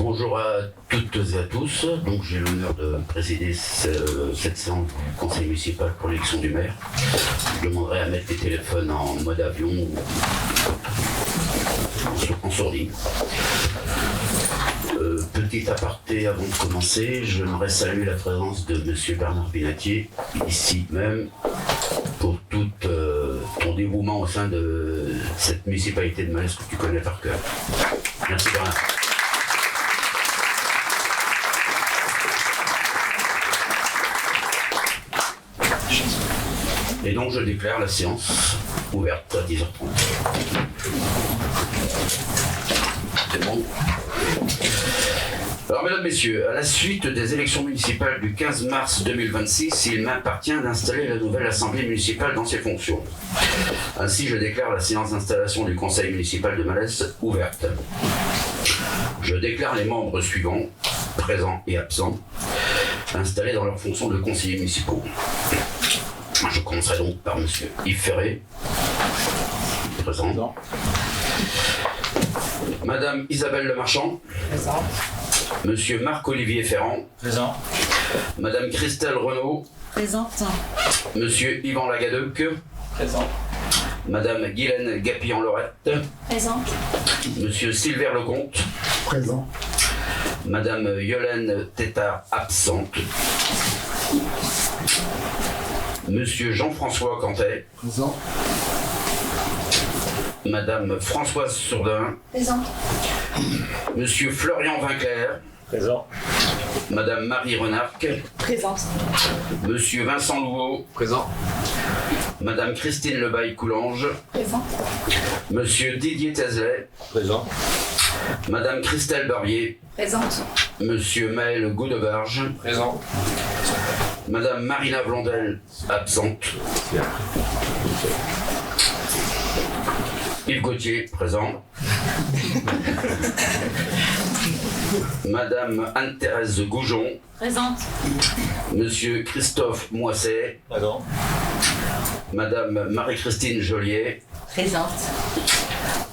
Bonjour à toutes et à tous. Donc j'ai l'honneur de présider cette séance du conseil municipal pour l'élection du maire. Je demanderai à mettre les téléphones en mode avion ou en sourdine. Petit aparté avant de commencer, j'aimerais saluer la présence de monsieur Bernard Binatier, ici même, pour tout ton dévouement au sein de cette municipalité de Malaises que tu connais par cœur. Merci Bernard. Et donc je déclare la séance ouverte à 10h30. C'est bon. Alors mesdames, messieurs, à la suite des élections municipales du 15 mars 2026, il m'appartient d'installer la nouvelle assemblée municipale dans ses fonctions. Ainsi, je déclare la séance d'installation du conseil municipal de Malaises ouverte. Je déclare les membres suivants, présents et absents, installés dans leurs fonctions de conseillers municipaux. Je commencerai donc par monsieur Yves Ferré, présent. Madame Isabelle Lemarchand, présent. Monsieur Marc-Olivier Ferrand, Présent. Madame Christelle Renaud, Présente. Monsieur Yvan Lagadeuc, Présent. Madame Guylaine Gapillon-Lorette, Présente. Monsieur Sylvain Lecomte, Présent. Madame Yolène Tétard, absente, Monsieur Jean-François Cantet, Présent. Madame Françoise Sourdin, Présente. Monsieur Florian Vinclair, Présent. Madame Marie Renarc, Présente. Monsieur Vincent Louveau, Présent. Madame Christine Lebaille-Coulange, Présente. Monsieur Didier Tezelet, Présent. Madame Christelle Barbier, Présente. Monsieur Maël Goudebarge, Présent. Madame Marina Blondel, absente. Yves Gauthier, présent. Madame Anne-Thérèse Goujon, Présente. Monsieur Christophe Moisset, Présent. Madame Marie-Christine Joliet, Présente.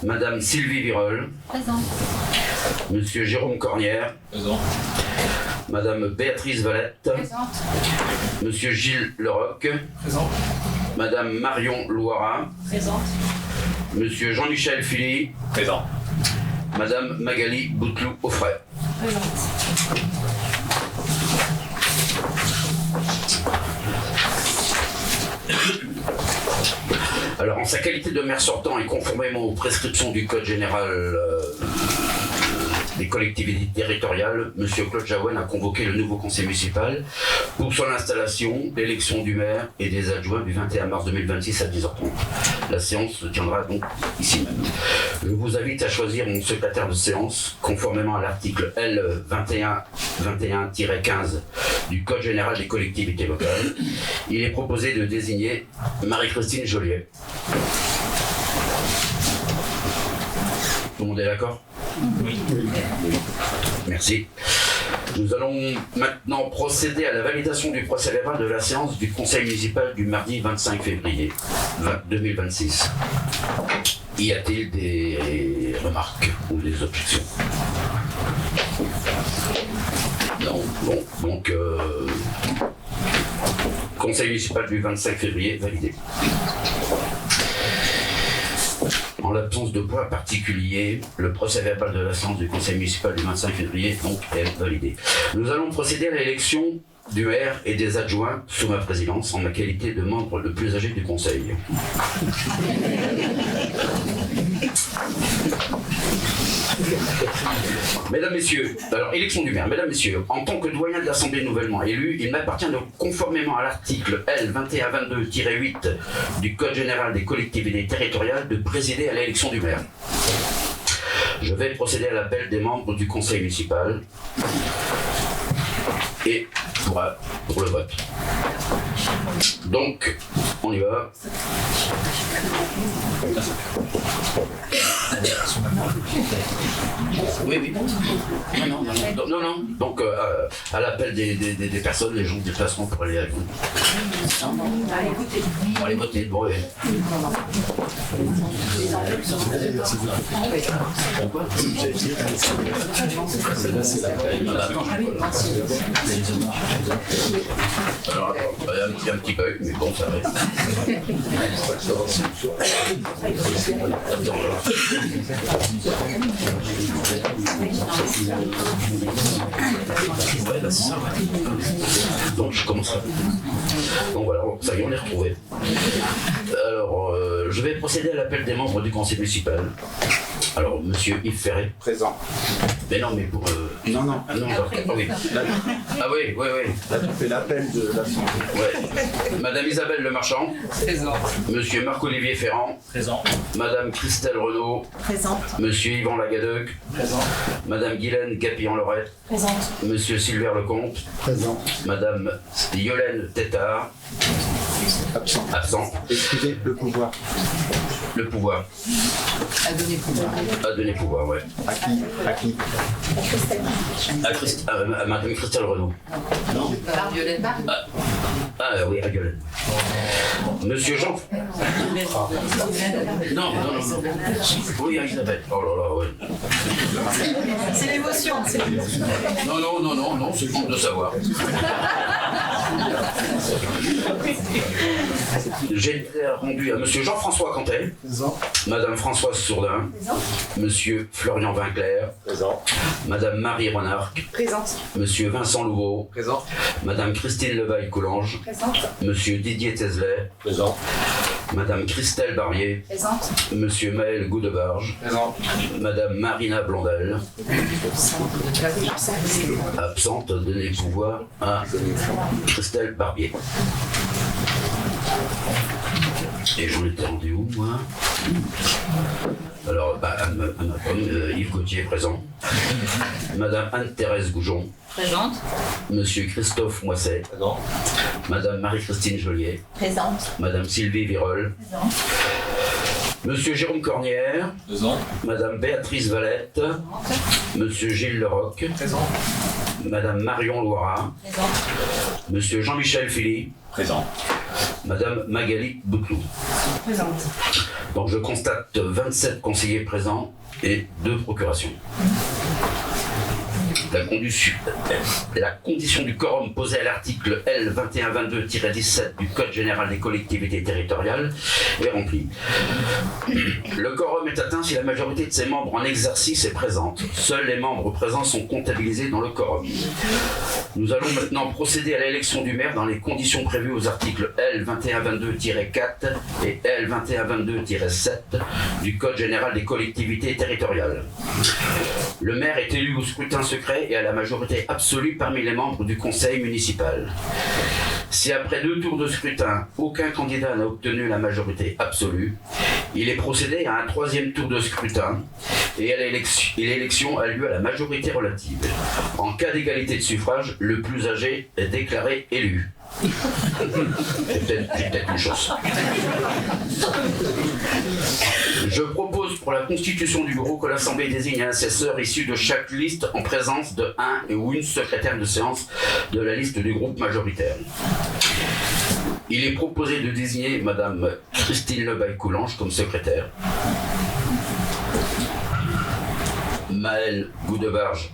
Madame Sylvie Virol, Présente. Monsieur Jérôme Cornière, Présent. Madame Béatrice Valette, Présente. Monsieur Gilles Leroc, Présent. Madame Marion Loira, Présente. Monsieur Jean-Michel Philly, Présent. Madame Magali Bouteloup-Offray. Présente. Alors, en sa qualité de maire sortant et conformément aux prescriptions du Code général des collectivités territoriales, M. Claude Jaouen a convoqué le nouveau conseil municipal pour son installation, l'élection du maire et des adjoints du 21 mars 2026 à 10h30. La séance se tiendra donc ici même. Je vous invite à choisir mon secrétaire de séance conformément à l'article L 21-15 du Code général des collectivités locales. Il est proposé de désigner Marie-Christine Joliet. Tout le monde est d'accord ? Oui. Merci. Nous allons maintenant procéder à la validation du procès-verbal de la séance du conseil municipal du mardi 25 février 2026. Y a-t-il des remarques ou des objections ? Non. Bon, donc conseil municipal du 25 février validé. En l'absence de points particuliers, le procès-verbal de la séance du conseil municipal du 25 février donc est validé. Nous allons procéder à l'élection du maire et des adjoints sous ma présidence en ma qualité de membre le plus âgé du conseil. Mesdames, Messieurs, alors élection du maire, Mesdames, Messieurs, en tant que doyen de l'Assemblée nouvellement élu, il m'appartient de, conformément à l'article L 2122-8 du Code général des collectivités territoriales, de présider à l'élection du maire. Je vais procéder à l'appel des membres du conseil municipal et pour le vote. Donc, on y va. Oui, oui. Non. Donc, à l'appel des personnes, les gens de déplacement pour aller répondre. On va aller voter. Bon, oui. Alors, il y a un petit bug, mais bon, ça arrive. Ouais, bah c'est ça, ouais. Donc je commencerai. Donc voilà, ça y est, on est retrouvés. Alors, je vais procéder à l'appel des membres du conseil municipal. Alors, monsieur Yves Ferré. Présent. Mais non, mais pour... Non. Ah non, oui. Ah oui. Là, tu fais l'appel de l'assemblée. Ouais. Madame Isabelle Le Marchand. Présent. Monsieur Marc-Olivier Ferrand. Présent. Madame Christelle Renaud. Présente. Monsieur Yvan Lagadec. Présent. Madame Guylaine Gapillon-Lorette. Présente. Monsieur Sylvain Lecomte. Présent. Madame Yolène Tétard. Absent. Excusez le pouvoir. Le pouvoir. À donner pouvoir. À donner pouvoir, ouais. À qui À Madame Christelle Renaud. Par Violette Barre. Oui, à Yolène. Monsieur Jean. Non. Oui, à Isabelle. Oh là là, ouais. C'est l'émotion. Non, c'est bon de savoir. J'ai été rendu à monsieur Jean-François Cantet. Présent. Madame Françoise Sourdin. Présente. Monsieur Florian Vinclair. Présent. Madame Marie Renard. Présente. Monsieur Vincent Louveau. Présent. Madame Christine Levaille-Coulange. Présente. Monsieur Didier Tezelet. Présent. Madame Christelle Barrier. Présente. Monsieur Maël Goudebarge. Présent. Madame Marina Blondel. Absente, donner pouvoir à Christelle Barbier. Et j'en étais rendu où, moi? Alors, à ma pomme, Yves Gauthier présent. Madame Anne-Thérèse Goujon. Présente. Monsieur Christophe Moisset. Présent. Madame Marie-Christine Joliet. Présente. Madame Sylvie Virol. Présente. Monsieur Jérôme Cornière. Présent. Madame Béatrice Valette. Monsieur Gilles Leroc. Présent. Madame Marion Loira. Présente. Monsieur Jean-Michel Philly. Présent. Madame Magali Bouteloup. Présente. Donc je constate 27 conseillers présents et 2 procurations. La condition du quorum posée à l'article L 2122-17 du Code général des collectivités territoriales est remplie. Le quorum est atteint si la majorité de ses membres en exercice est présente. Seuls les membres présents sont comptabilisés dans le quorum. Nous allons maintenant procéder à l'élection du maire dans les conditions prévues aux articles L 2122-4 et L 2122-7 du Code général des collectivités territoriales. Le maire est élu au scrutin secret et à la majorité absolue parmi les membres du conseil municipal. Si après 2 tours de scrutin, aucun candidat n'a obtenu la majorité absolue, il est procédé à un 3e tour de scrutin et l'élection a lieu à la majorité relative. En cas d'égalité de suffrage, le plus âgé est déclaré élu. C'est peut-être une chose. Je propose pour la constitution du bureau que l'Assemblée désigne un assesseur issu de chaque liste en présence de un ou une secrétaire de séance de la liste du groupe majoritaire. Il est proposé de désigner Madame Christine Levaille-Coulange comme secrétaire, Maël Goudebarge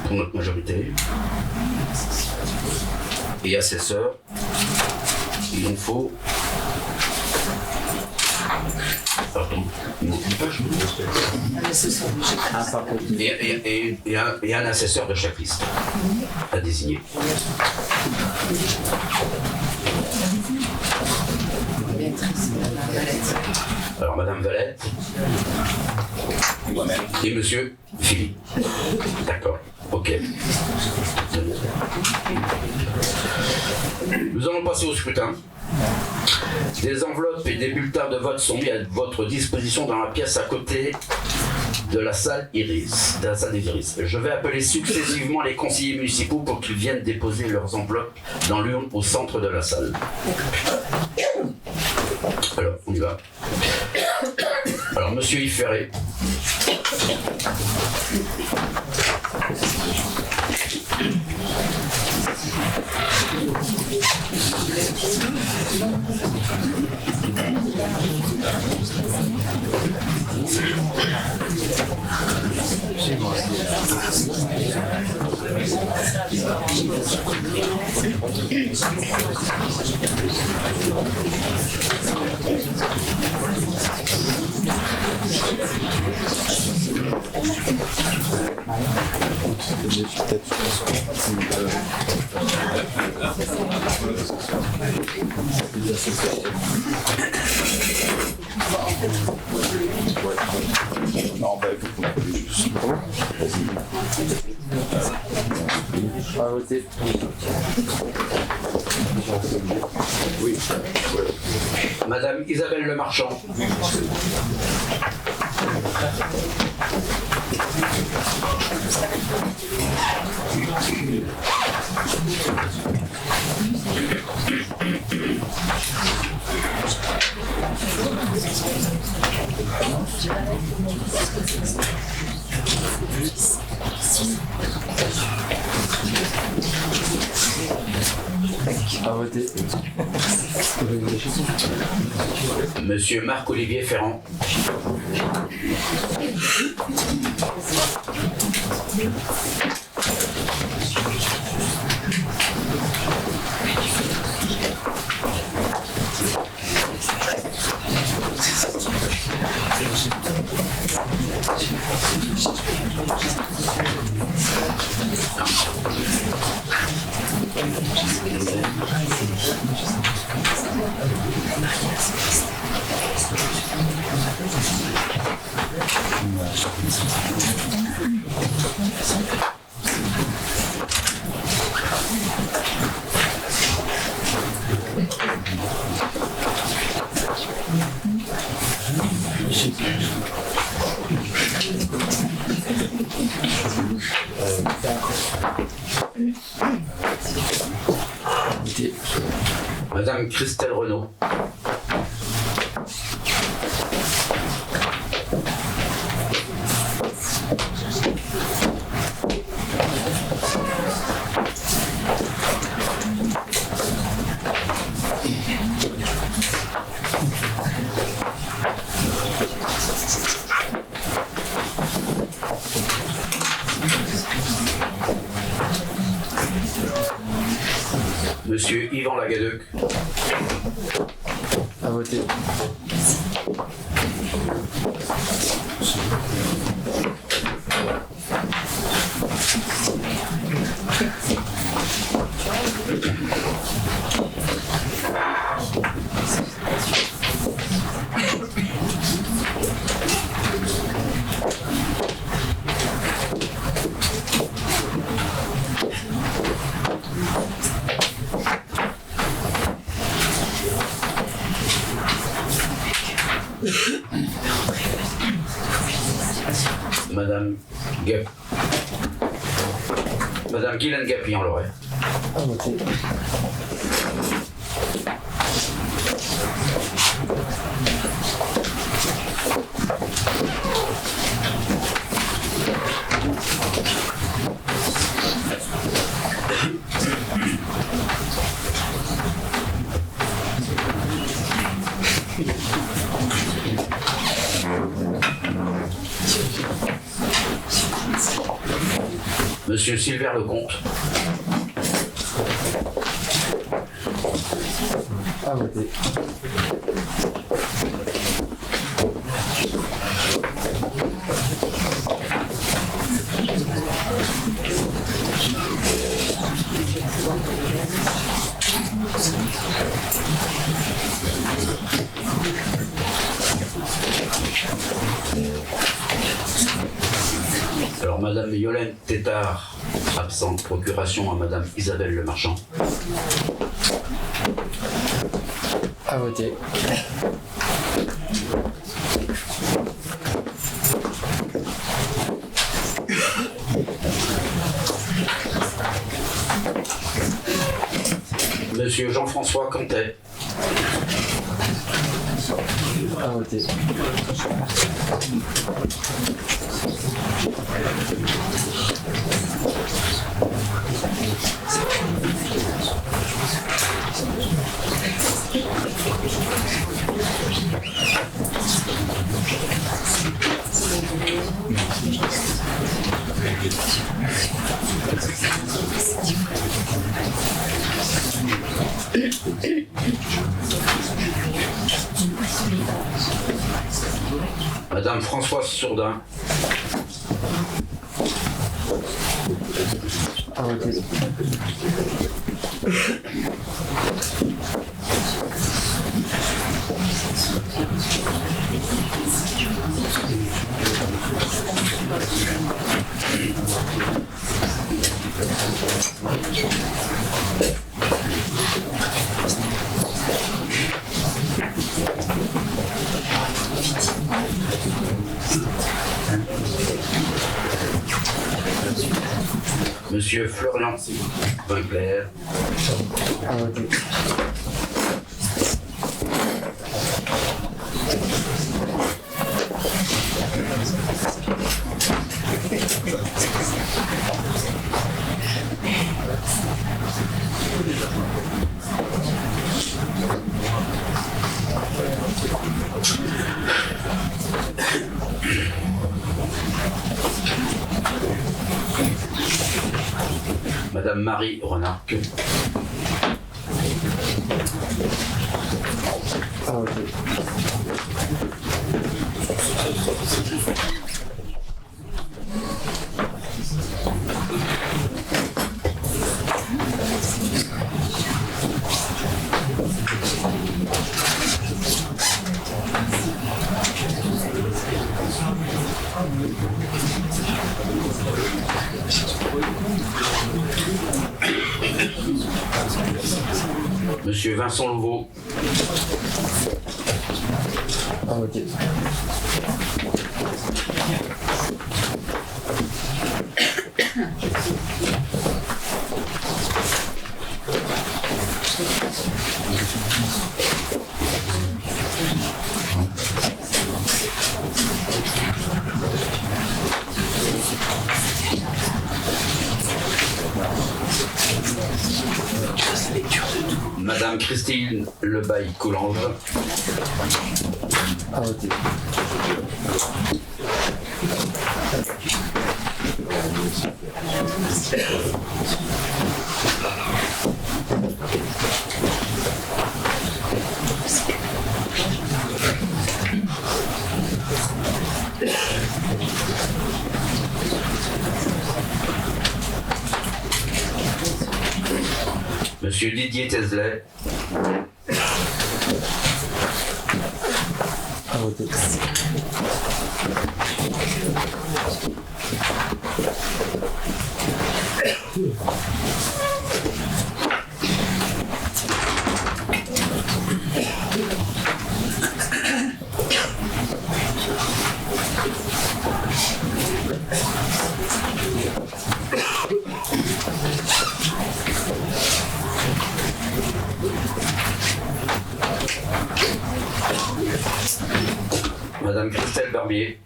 pour notre majorité, et assesseur, il en faut... Pardon, il manque une page. Et un assesseur de chaque liste à désigner. Alors Madame Valette et Monsieur Philippe. D'accord, ok. Nous allons passer au scrutin. Des enveloppes et des bulletins de vote sont mis à votre disposition dans la pièce à côté de la salle Iris, de la salle des Iris. Je vais appeler successivement les conseillers municipaux pour qu'ils viennent déposer leurs enveloppes dans l'urne au centre de la salle. Alors, on y va. Alors, Monsieur Yves Ferré. Non, bah écoute, on peut juste. À voter. Oui. Madame Isabelle Lemarchand. À voter. Monsieur Marc-Olivier Ferrand. Madame Christelle Renaud. Monsieur Yvan Lagadeuc. À voter. Madame Gap. Madame Guylaine Gapillon-Loret. À voter. Monsieur Sylvain Lecomte. À voter. Alors, Madame Yolène Tétard, absente. Procuration à Madame Isabelle Lemarchand. À voter. Monsieur Jean-François Cantet. À voter. Madame Françoise Sourdin. À voter. Monsieur Florian Winkler. À voter. Madame Marie Renarc. À voter. Monsieur Vincent Louveau. À voter. Madame Christine Lebaille-Coulange. À voter. Monsieur Didier Tezelet. À voter. Madame Christelle Barbier.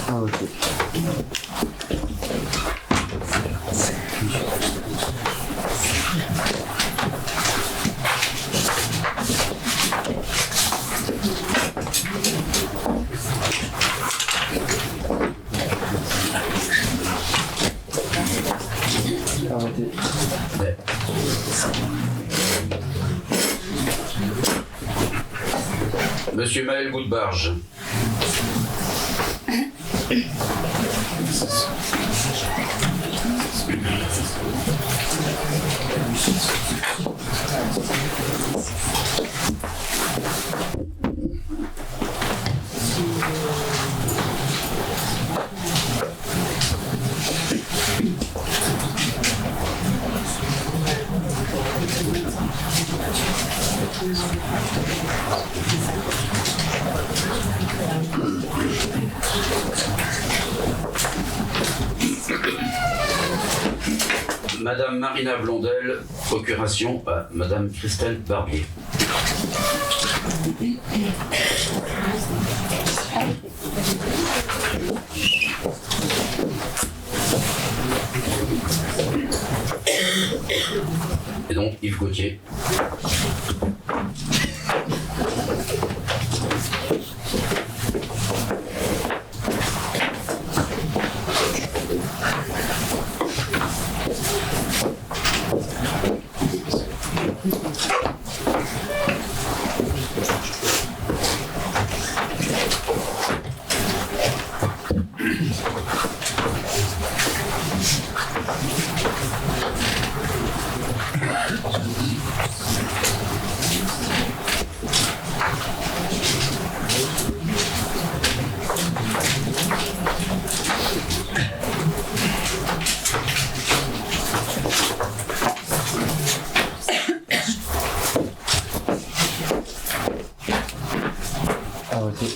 À voter. À voter. Ouais. Monsieur Maël Goudbarge. Madame Marina Blondel, procuration à Madame Christelle Barbier. Et donc Yves Gauthier. À voter.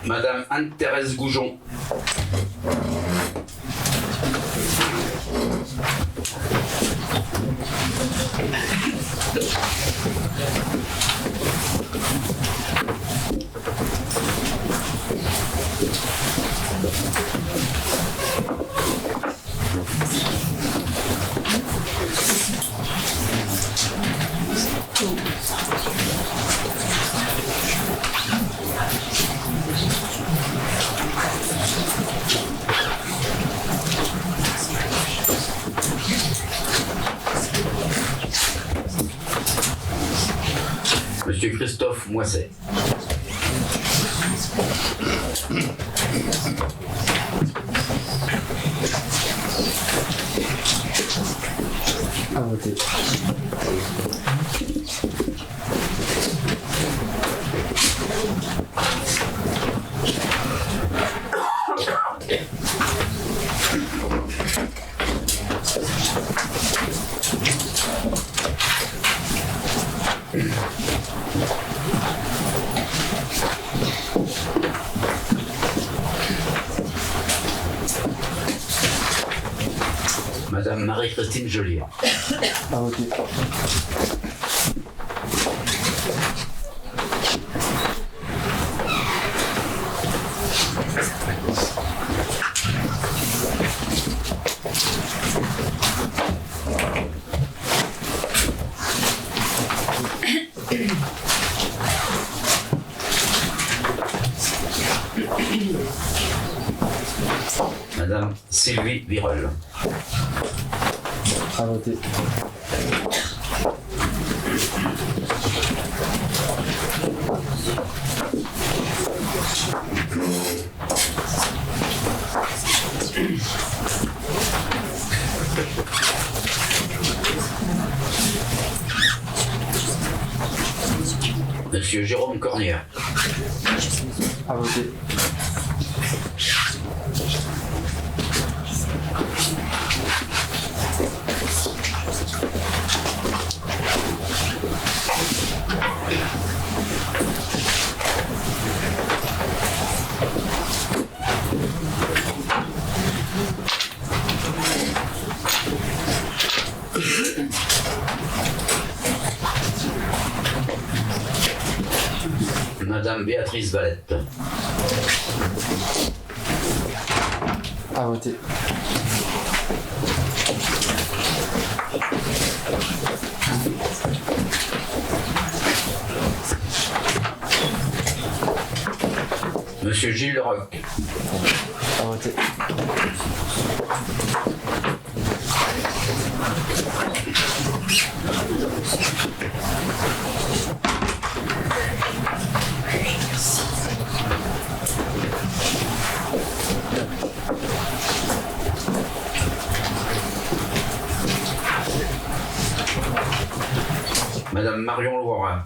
Madame Anne-Thérèse Goujon. Monsieur Christophe Moisset. À voter. Madame Marie-Christine Joliet. À voter. Madame Sylvie Virol. À voter. Monsieur Jérôme Cornière. À voter. Madame Béatrice Valette. À voter. Monsieur Gilles Leroc. À voter. Madame Marion Loira.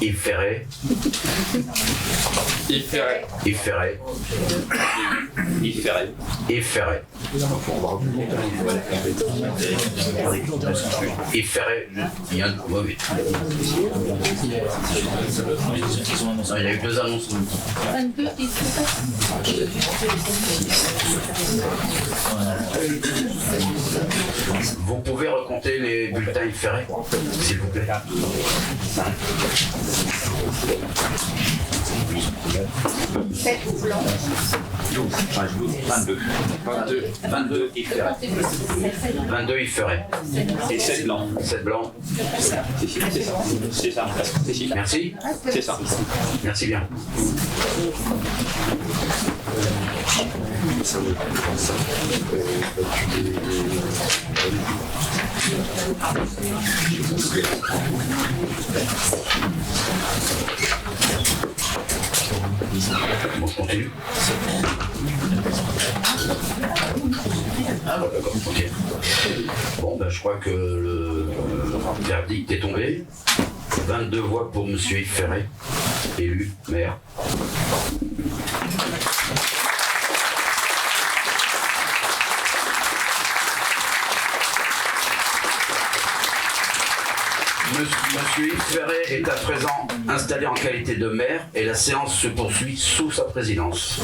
Yves Ferret, Yves Ferret. Yves Ferret, Yves Ferret. Yves Ferret, Yves Ferret, il y a, oui, oui. Il y a eu 2 annonces. 22, Yves Ferret. Vous pouvez recompter les bulletins Yves Ferret, s'il vous plaît. 7 blancs. 22. 22 Yves Ferret. 22 Yves Ferret. Et 7 blancs. 7 blancs. C'est ça. Merci. C'est ça. Merci bien. Bon, je continue. Ah, d'accord, ok. Bon, ben, je crois que le verdict est tombé. 22 voix pour M. Yves Ferret, élu maire. Monsieur Yves Ferret est à présent installé en qualité de maire et la séance se poursuit sous sa présidence.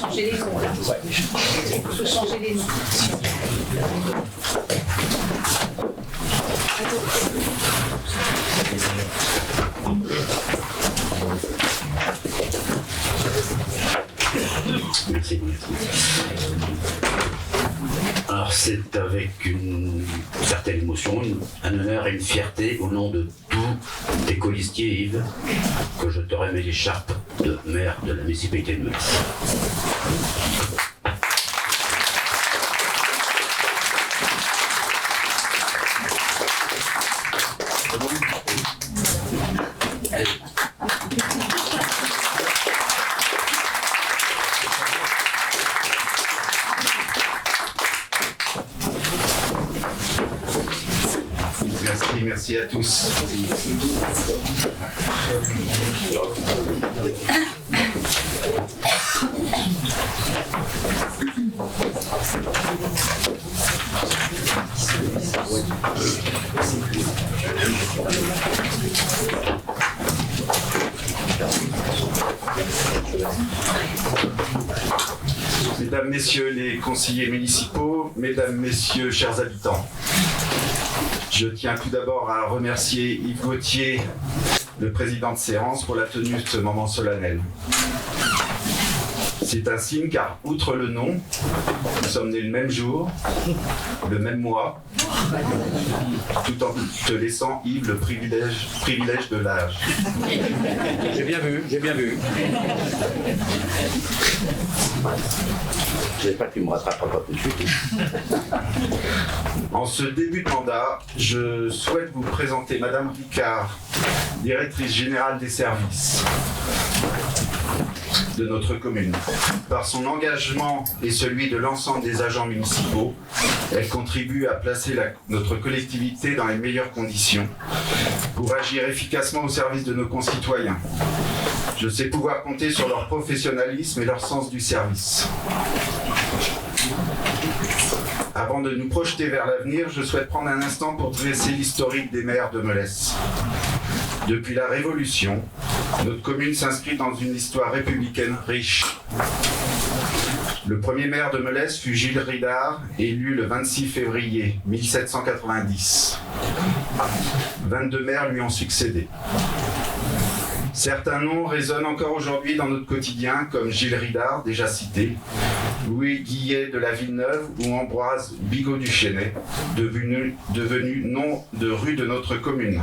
Changer les noms là. Il faut changer les noms. Merci. Alors c'est avec une certaine émotion, un honneur et une fierté au nom de tous tes colistiers, Yves, que je te remets l'écharpe de maire de la municipalité de Metz. Merci à tous. Mesdames, Messieurs les conseillers municipaux, Mesdames, Messieurs, chers habitants, je tiens tout d'abord à remercier Yves Gauthier, le président de Sérence, pour la tenue de ce moment solennel. C'est un signe car, outre le nom, nous sommes nés le même jour, le même mois, tout en te laissant, Yves, le privilège de l'âge. J'ai bien vu. Je ne sais pas qu'il me rattrapera pas tout de suite. En ce début de mandat, je souhaite vous présenter Madame Ricard, directrice générale des services de notre commune. Par son engagement et celui de l'ensemble des agents municipaux, elle contribue à placer notre collectivité dans les meilleures conditions pour agir efficacement au service de nos concitoyens. Je sais pouvoir compter sur leur professionnalisme et leur sens du service. Avant de nous projeter vers l'avenir, je souhaite prendre un instant pour dresser l'historique des maires de Melesse. Depuis la Révolution, notre commune s'inscrit dans une histoire républicaine riche. Le premier maire de Melesse fut Gilles Ridard, élu le 26 février 1790. 22 maires lui ont succédé. Certains noms résonnent encore aujourd'hui dans notre quotidien, comme Gilles Ridard, déjà cité, Louis Guillet de la Villeneuve ou Ambroise Bigot du Chesnay, devenu nom de rue de notre commune.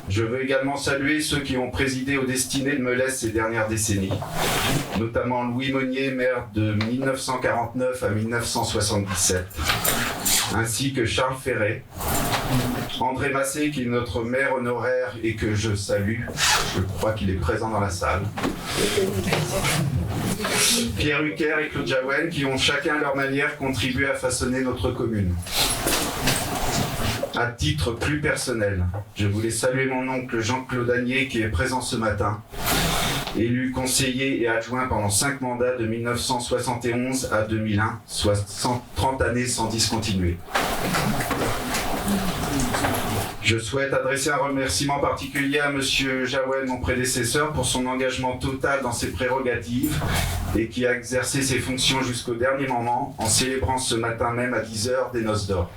Je veux également saluer ceux qui ont présidé aux destinées de Melesse ces dernières décennies, notamment Louis Monnier, maire de 1949 à 1977, ainsi que Charles Ferret, André Massé, qui est notre maire honoraire et que je salue, je crois qu'il est présent dans la salle. Pierre Hucker et Claude Jaouen, qui ont chacun à leur manière contribué à façonner notre commune. À titre plus personnel, je voulais saluer mon oncle Jean-Claude Agnier, qui est présent ce matin, élu conseiller et adjoint pendant 5 mandats de 1971 à 2001, soit 30 années sans discontinuer. Je souhaite adresser un remerciement particulier à M. Jaouen, mon prédécesseur, pour son engagement total dans ses prérogatives et qui a exercé ses fonctions jusqu'au dernier moment en célébrant ce matin même à 10h des Noces d'Or.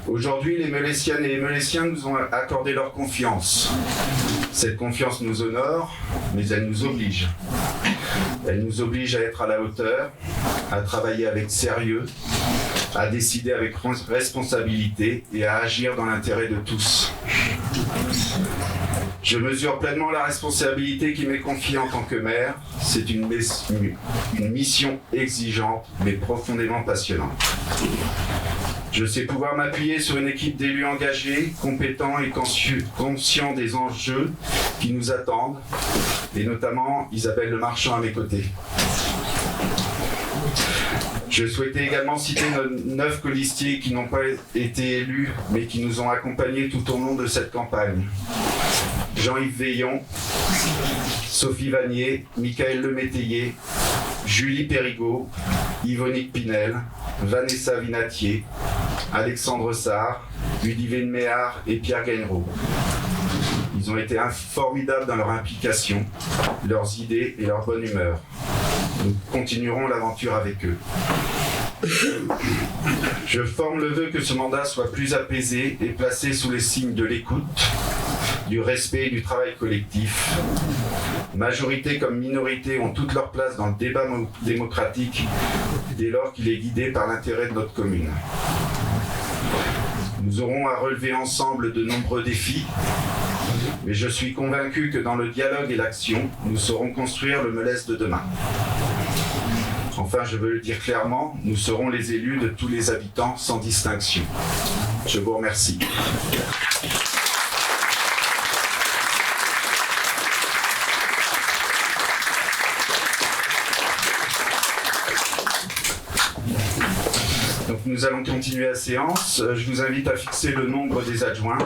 Aujourd'hui, les Meulessiennes et les Meulessiens nous ont accordé leur confiance. Cette confiance nous honore, mais elle nous oblige. Elle nous oblige à être à la hauteur, à travailler avec sérieux, à décider avec responsabilité et à agir dans l'intérêt de tous. Je mesure pleinement la responsabilité qui m'est confiée en tant que maire. C'est une mission exigeante, mais profondément passionnante. Je sais pouvoir m'appuyer sur une équipe d'élus engagés, compétents et conscients des enjeux qui nous attendent, et notamment Isabelle Le Marchand à mes côtés. Je souhaitais également citer nos 9 colistiers qui n'ont pas été élus, mais qui nous ont accompagnés tout au long de cette campagne. Jean-Yves Veillon, Sophie Vanier, Michael Lemétayer, Julie Périgaud, Yvonique Pinel, Vanessa Vinatier, Alexandre Sarr, Ludivine Méhard et Pierre Gagnereau. Ils ont été formidables dans leur implication, leurs idées et leur bonne humeur. Nous continuerons l'aventure avec eux. Je forme le vœu que ce mandat soit plus apaisé et placé sous les signes de l'écoute, du respect et du travail collectif. Majorité comme minorité ont toute leur place dans le débat démocratique dès lors qu'il est guidé par l'intérêt de notre commune. Nous aurons à relever ensemble de nombreux défis, mais je suis convaincu que dans le dialogue et l'action, nous saurons construire le Meulès de demain. Enfin, je veux le dire clairement, nous serons les élus de tous les habitants sans distinction. Je vous remercie. Donc nous allons continuer la séance. Je vous invite à fixer le nombre des adjoints.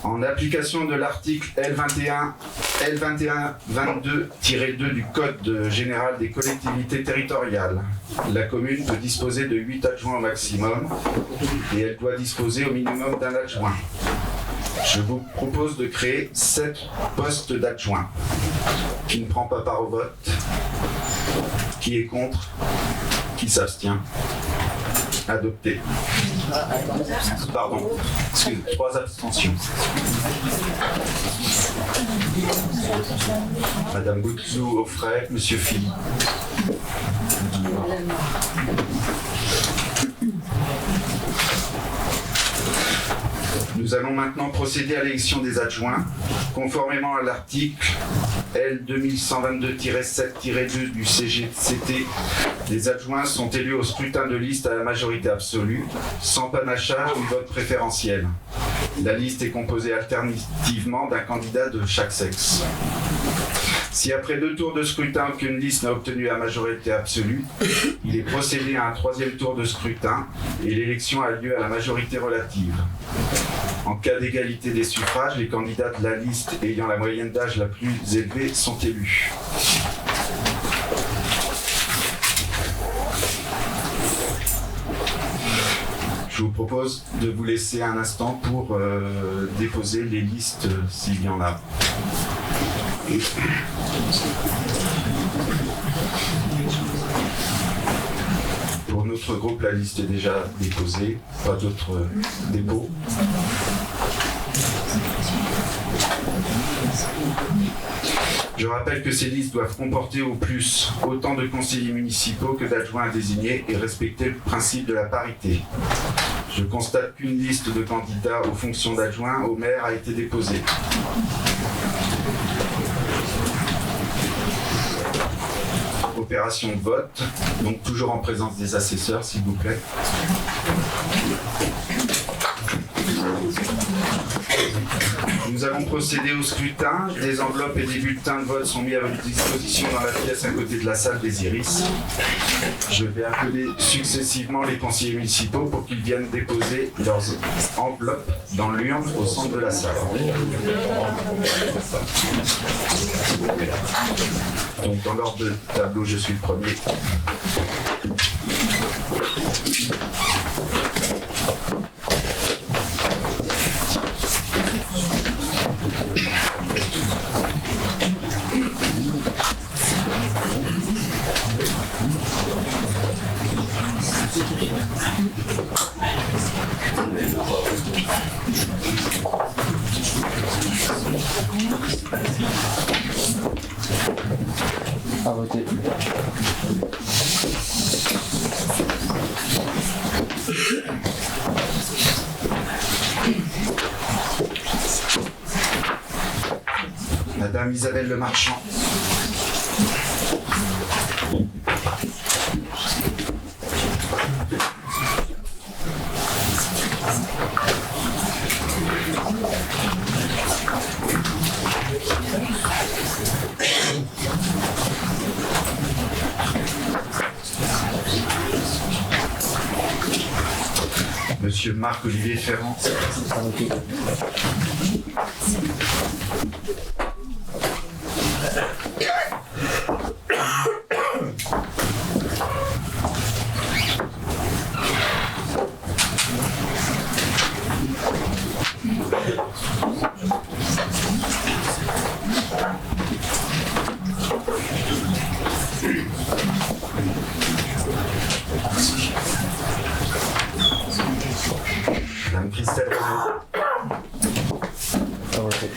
En application de l'article L2122-2 du Code général des collectivités territoriales, la commune peut disposer de 8 adjoints au maximum et elle doit disposer au minimum d'un adjoint. Je vous propose de créer 7 postes d'adjoints. Qui ne prend pas part au vote? Qui est contre? Qui s'abstient? Adopté. Pardon. Excusez, 3 abstentions. Madame Boutzou, Offray, Monsieur Philippe. Nous allons maintenant procéder à l'élection des adjoints. Conformément à l'article L 2122-7-2 du CGCT, les adjoints sont élus au scrutin de liste à la majorité absolue, sans panachage ni vote préférentiel. La liste est composée alternativement d'un candidat de chaque sexe. Si après 2 tours de scrutin, aucune liste n'a obtenu la majorité absolue, il est procédé à un 3e tour de scrutin et l'élection a lieu à la majorité relative. En cas d'égalité des suffrages, les candidats de la liste ayant la moyenne d'âge la plus élevée sont élus. Je vous propose de vous laisser un instant pour déposer les listes s'il y en a. Pour notre groupe, la liste est déjà déposée, pas d'autres dépôts. Je rappelle que ces listes doivent comporter au plus autant de conseillers municipaux que d'adjoints à désigner et respecter le principe de la parité. Je constate qu'une liste de candidats aux fonctions d'adjoint au maire a été déposée. opération de vote, donc toujours en présence des assesseurs, s'il vous plaît. Nous allons procéder au scrutin. Des enveloppes et des bulletins de vote sont mis à votre disposition dans la pièce à côté de la salle des Iris. Je vais appeler successivement les conseillers municipaux pour qu'ils viennent déposer leurs enveloppes dans l'urne au centre de la salle. Donc dans l'ordre de tableau, je suis le premier. À voter. Madame Isabelle Le Marchand. Monsieur Marc-Olivier Ferrand. À voter. Madame Christelle Renaud. À voter.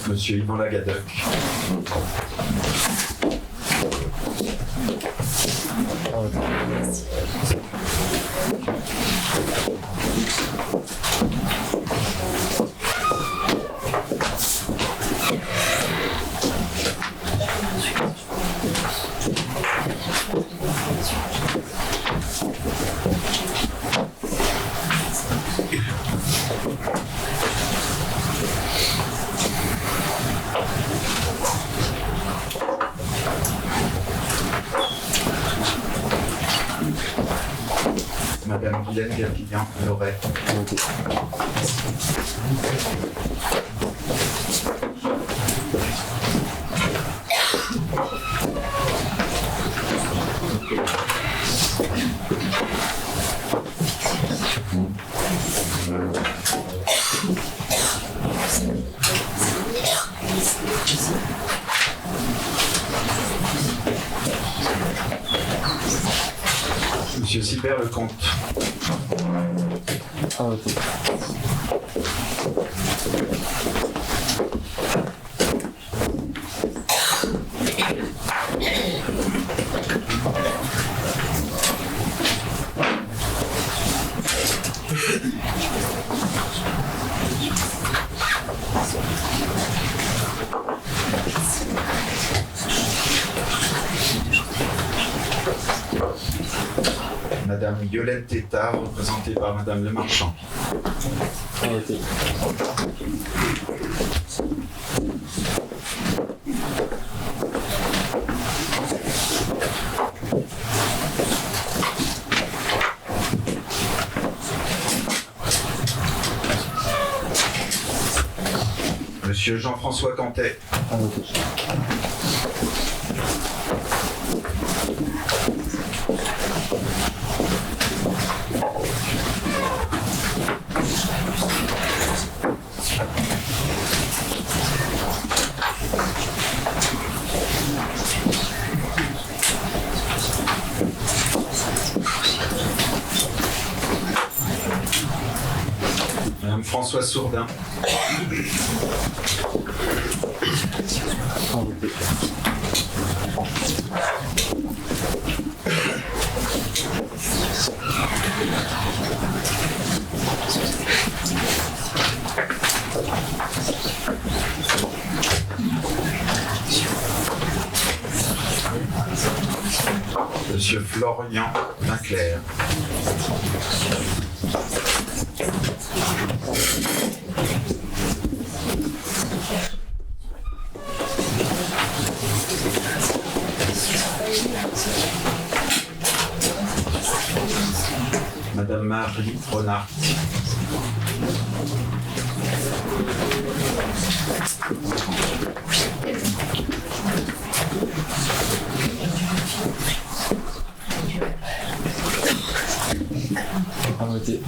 Monsieur Yvan Lagadec. À voter. Madame Guylaine Gapillan, Loret. À voter. Monsieur Sylbert Lecomte. À voter. Madame Yolène Tétard, représentée par Madame Le Marchand. À voter. Monsieur Jean-François Cantet. À voter. Françoise Sourdin. À voter. Monsieur Florian Vinclair. Madame Marie Renard. À voter.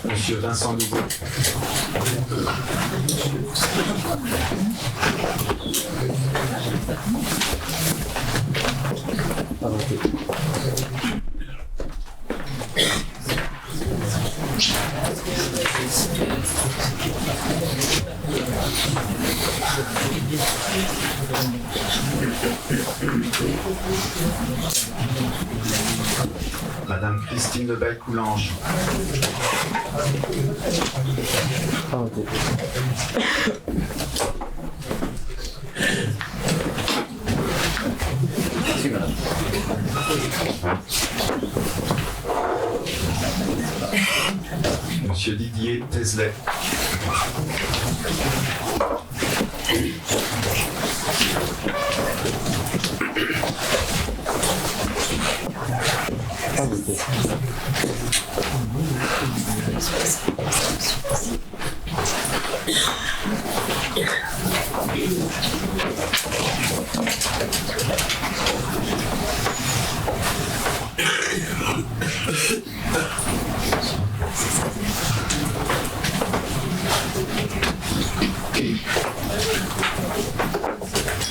Monsieur Vincent Lugo. À voter. Madame Christine de Baille-Coulanges. À voter. Monsieur Didier Tesley. À voter.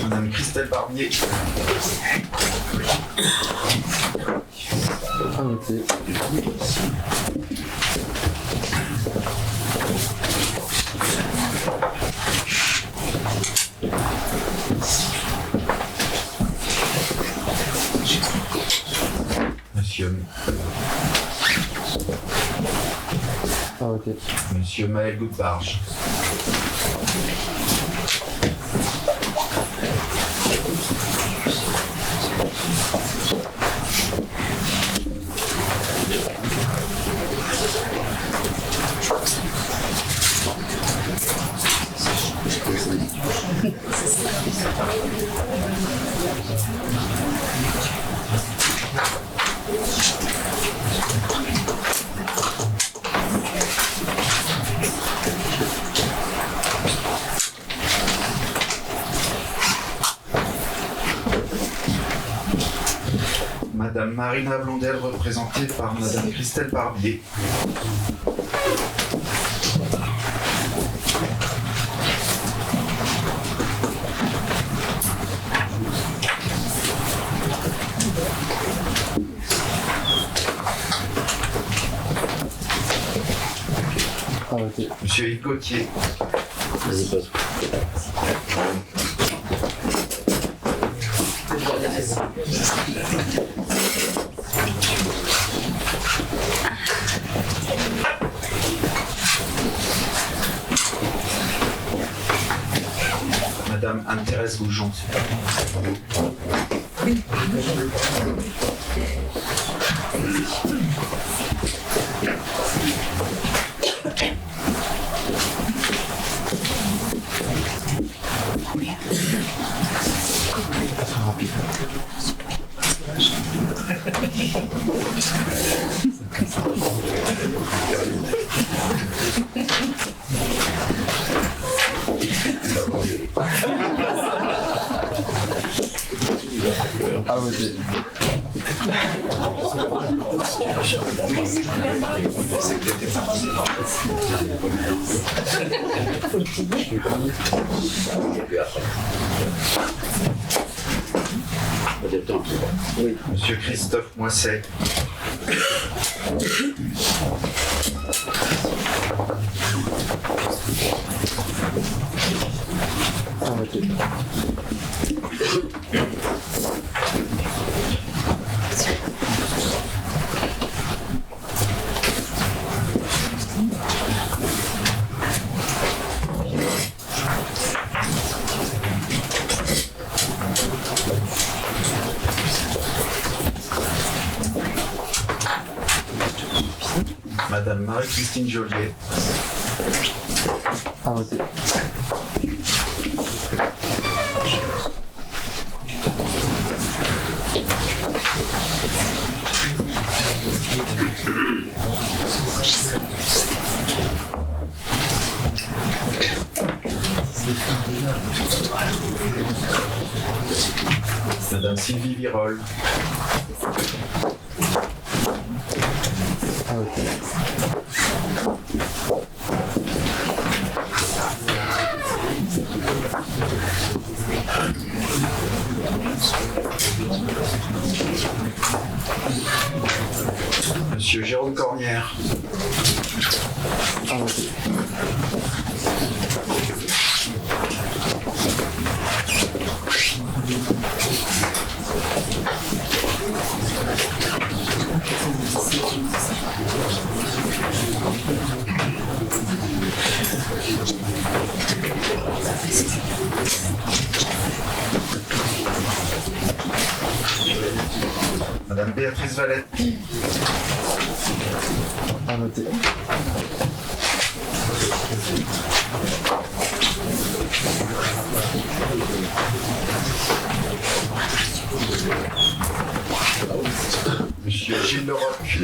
Madame Christelle Barbier. À voter. Monsieur Maël Goudbarge. Madame Marina Blondel, représentée par Madame Christelle Barbier. Monsieur Yves Gauthier. Madame Anne-Thérèse Goujon. À voter. dire temps. Oui. Monsieur Christophe Moisset. Arrêtez. Madame Marie-Christine Joliet. Arrêtez. Madame Sylvie Virol. Arrêtez. Monsieur Jérôme Cornière. Arrêtez. Madame Béatrice Valette. Arrêtez. Monsieur Gilles Leroc.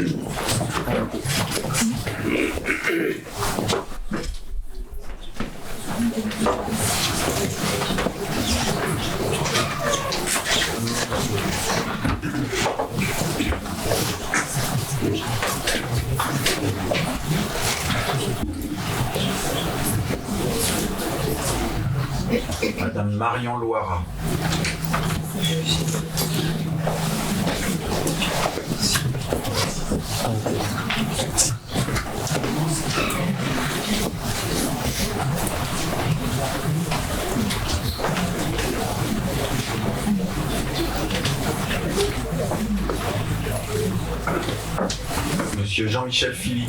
Madame Marion Loira. Monsieur Jean-Michel Philly.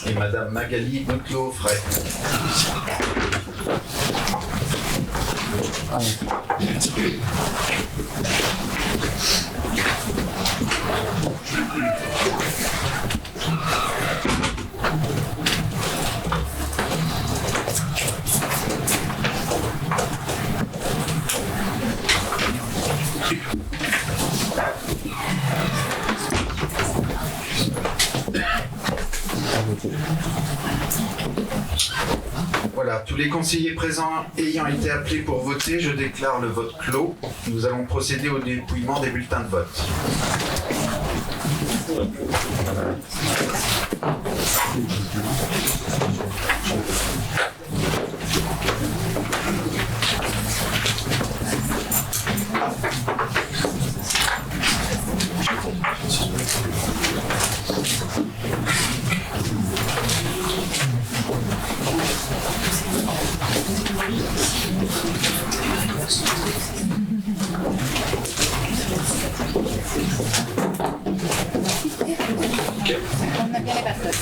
Et Madame Magali Boutelot-Fray. Voilà, tous les conseillers présents ayant été appelés pour voter, je déclare le vote clos. Nous allons procéder au dépouillement des bulletins de vote. On a bien les baskets.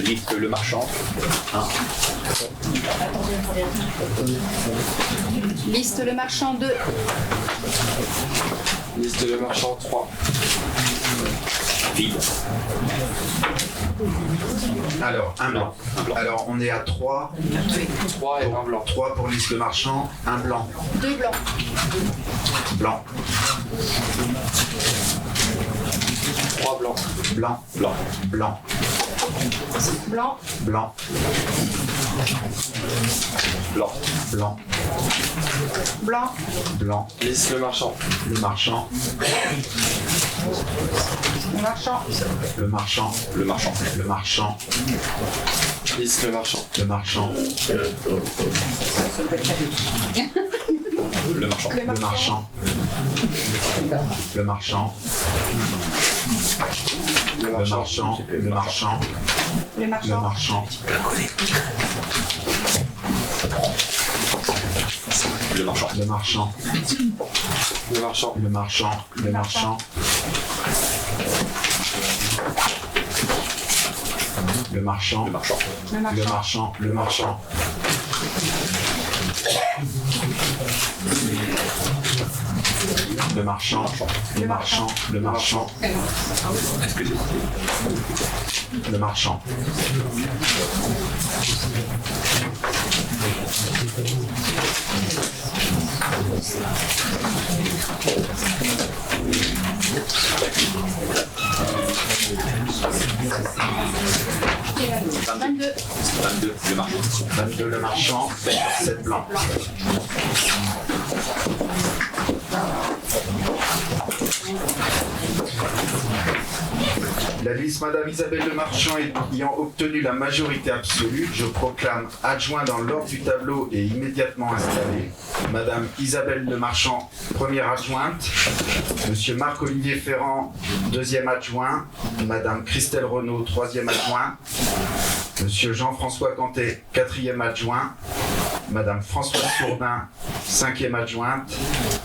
Liste le marchand. Liste le marchand 2. Liste de marchands 3. Vide. Alors, un blanc. Alors, on est à 3. 3 et un blanc. 3 pour liste de marchand, un blanc. 2 blancs. Blanc. 3 blancs. Blanc. Blanc. Blanc. Blanc. Blanc. Blanc. Blanc. Blanc. Blanc. Lys Le Marchand. Le marchand. Le marchand. Le marchand. Le marchand. Le marchand. Lys Le Marchand. Le marchand. Le marchand. Le marchand. Le marchand. Le Le Marchand. marchand. Le marchand. Le Le marchand. marchand. Le marchand. Le marchand. Le Marchand. Le marchand. Le marchand. Le marchand. Le marchand. Le Le marchand. marchand. Le marchand. Le marchand. Le marchand. Le marchand. Excusez-moi. Le marchand. Vingt-deux. 22. Le marchand. 22 le marchand. 7 blanc. La liste Madame Isabelle Le Marchand ayant obtenu la majorité absolue, je proclame adjoint dans l'ordre du tableau et immédiatement installé Madame Isabelle Le Marchand, première adjointe, Monsieur Marc-Olivier Ferrand, deuxième adjoint, Madame Christelle Renaud, troisième adjoint, Monsieur Jean-François Cantet, quatrième adjoint, Madame Françoise Sourdin, cinquième adjointe,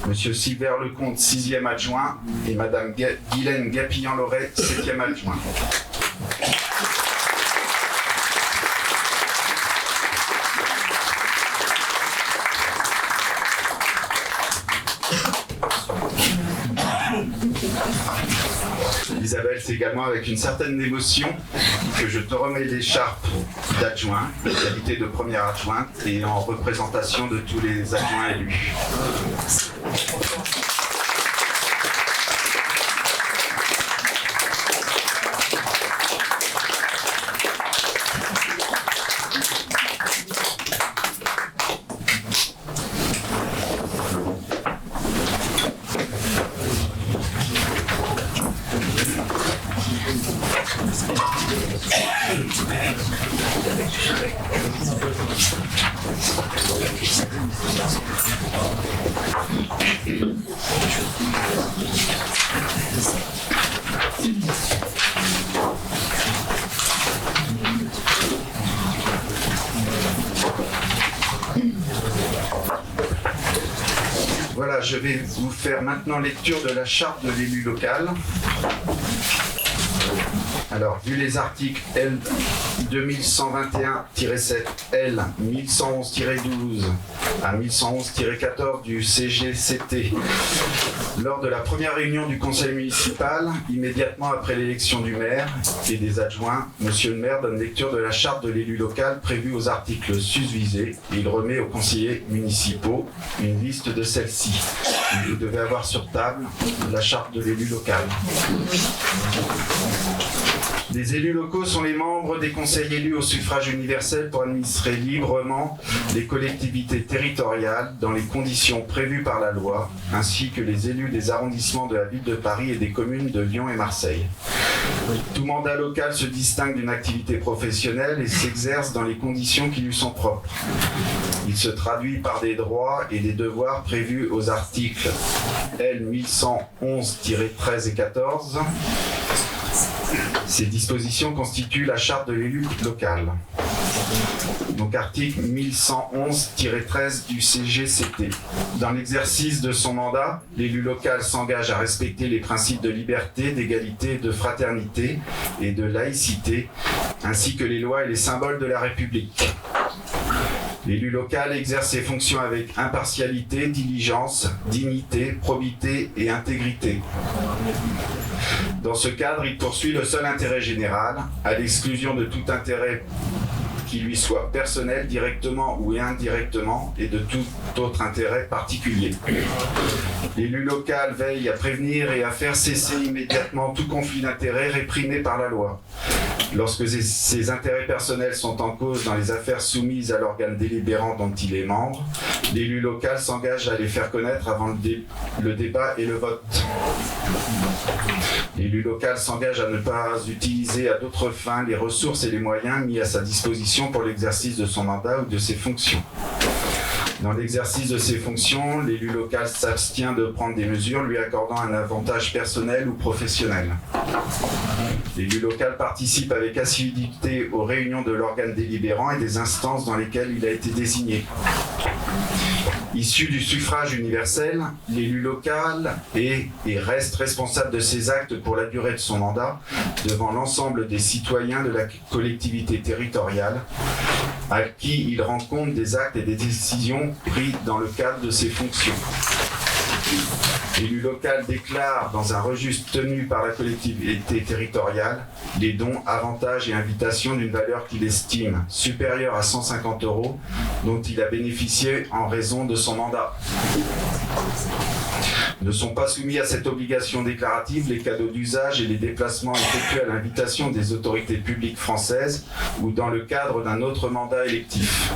Monsieur Sylvain Lecomte, sixième adjoint, et Madame Guylaine Gapillan-Loret, septième adjoint. Isabelle, c'est également avec une certaine émotion que je te remets l'écharpe d'adjoint, en qualité de première adjointe et en représentation de tous les adjoints élus. Voilà, je vais vous faire maintenant lecture de la charte de l'élu local. Alors, vu les articles L 2121-7, L 1111-12 à 1111-14 du CGCT, lors de la première réunion du conseil municipal, immédiatement après l'élection du maire et des adjoints, monsieur le maire donne lecture de la charte de l'élu local prévue aux articles susvisés et il remet aux conseillers municipaux une liste de celles-ci. Vous devez avoir sur table la charte de l'élu local. Les élus locaux sont les membres des conseils élus au suffrage universel pour administrer librement les collectivités territoriales dans les conditions prévues par la loi, ainsi que les élus des arrondissements de la ville de Paris et des communes de Lyon et Marseille. Tout mandat local se distingue d'une activité professionnelle et s'exerce dans les conditions qui lui sont propres. Il se traduit par des droits et des devoirs prévus aux articles L 1111-13 et 14. Ces dispositions constituent la charte de l'élu local. Donc article 1111-13 du CGCT. Dans l'exercice de son mandat, l'élu local s'engage à respecter les principes de liberté, d'égalité, de fraternité et de laïcité, ainsi que les lois et les symboles de la République. L'élu local exerce ses fonctions avec impartialité, diligence, dignité, probité et intégrité. Dans ce cadre, il poursuit le seul intérêt général, à l'exclusion de tout intérêt qui lui soit personnel, directement ou indirectement, et de tout autre intérêt particulier. L'élu local veille à prévenir et à faire cesser immédiatement tout conflit d'intérêts réprimé par la loi. Lorsque ses intérêts personnels sont en cause dans les affaires soumises à l'organe délibérant dont il est membre, l'élu local s'engage à les faire connaître avant le débat et le vote. L'élu local s'engage à ne pas utiliser à d'autres fins les ressources et les moyens mis à sa disposition pour l'exercice de son mandat ou de ses fonctions. Dans l'exercice de ses fonctions, l'élu local s'abstient de prendre des mesures lui accordant un avantage personnel ou professionnel. L'élu local participe avec assiduité aux réunions de l'organe délibérant et des instances dans lesquelles il a été désigné. Issu du suffrage universel, l'élu local est et reste responsable de ses actes pour la durée de son mandat devant l'ensemble des citoyens de la collectivité territoriale à qui il rend compte des actes et des décisions pris dans le cadre de ses fonctions. L'élu local déclare dans un registre tenu par la collectivité territoriale les dons, avantages et invitations d'une valeur qu'il estime supérieure à 150 € dont il a bénéficié en raison de son mandat. Ne sont pas soumis à cette obligation déclarative les cadeaux d'usage et les déplacements effectués à l'invitation des autorités publiques françaises ou dans le cadre d'un autre mandat électif.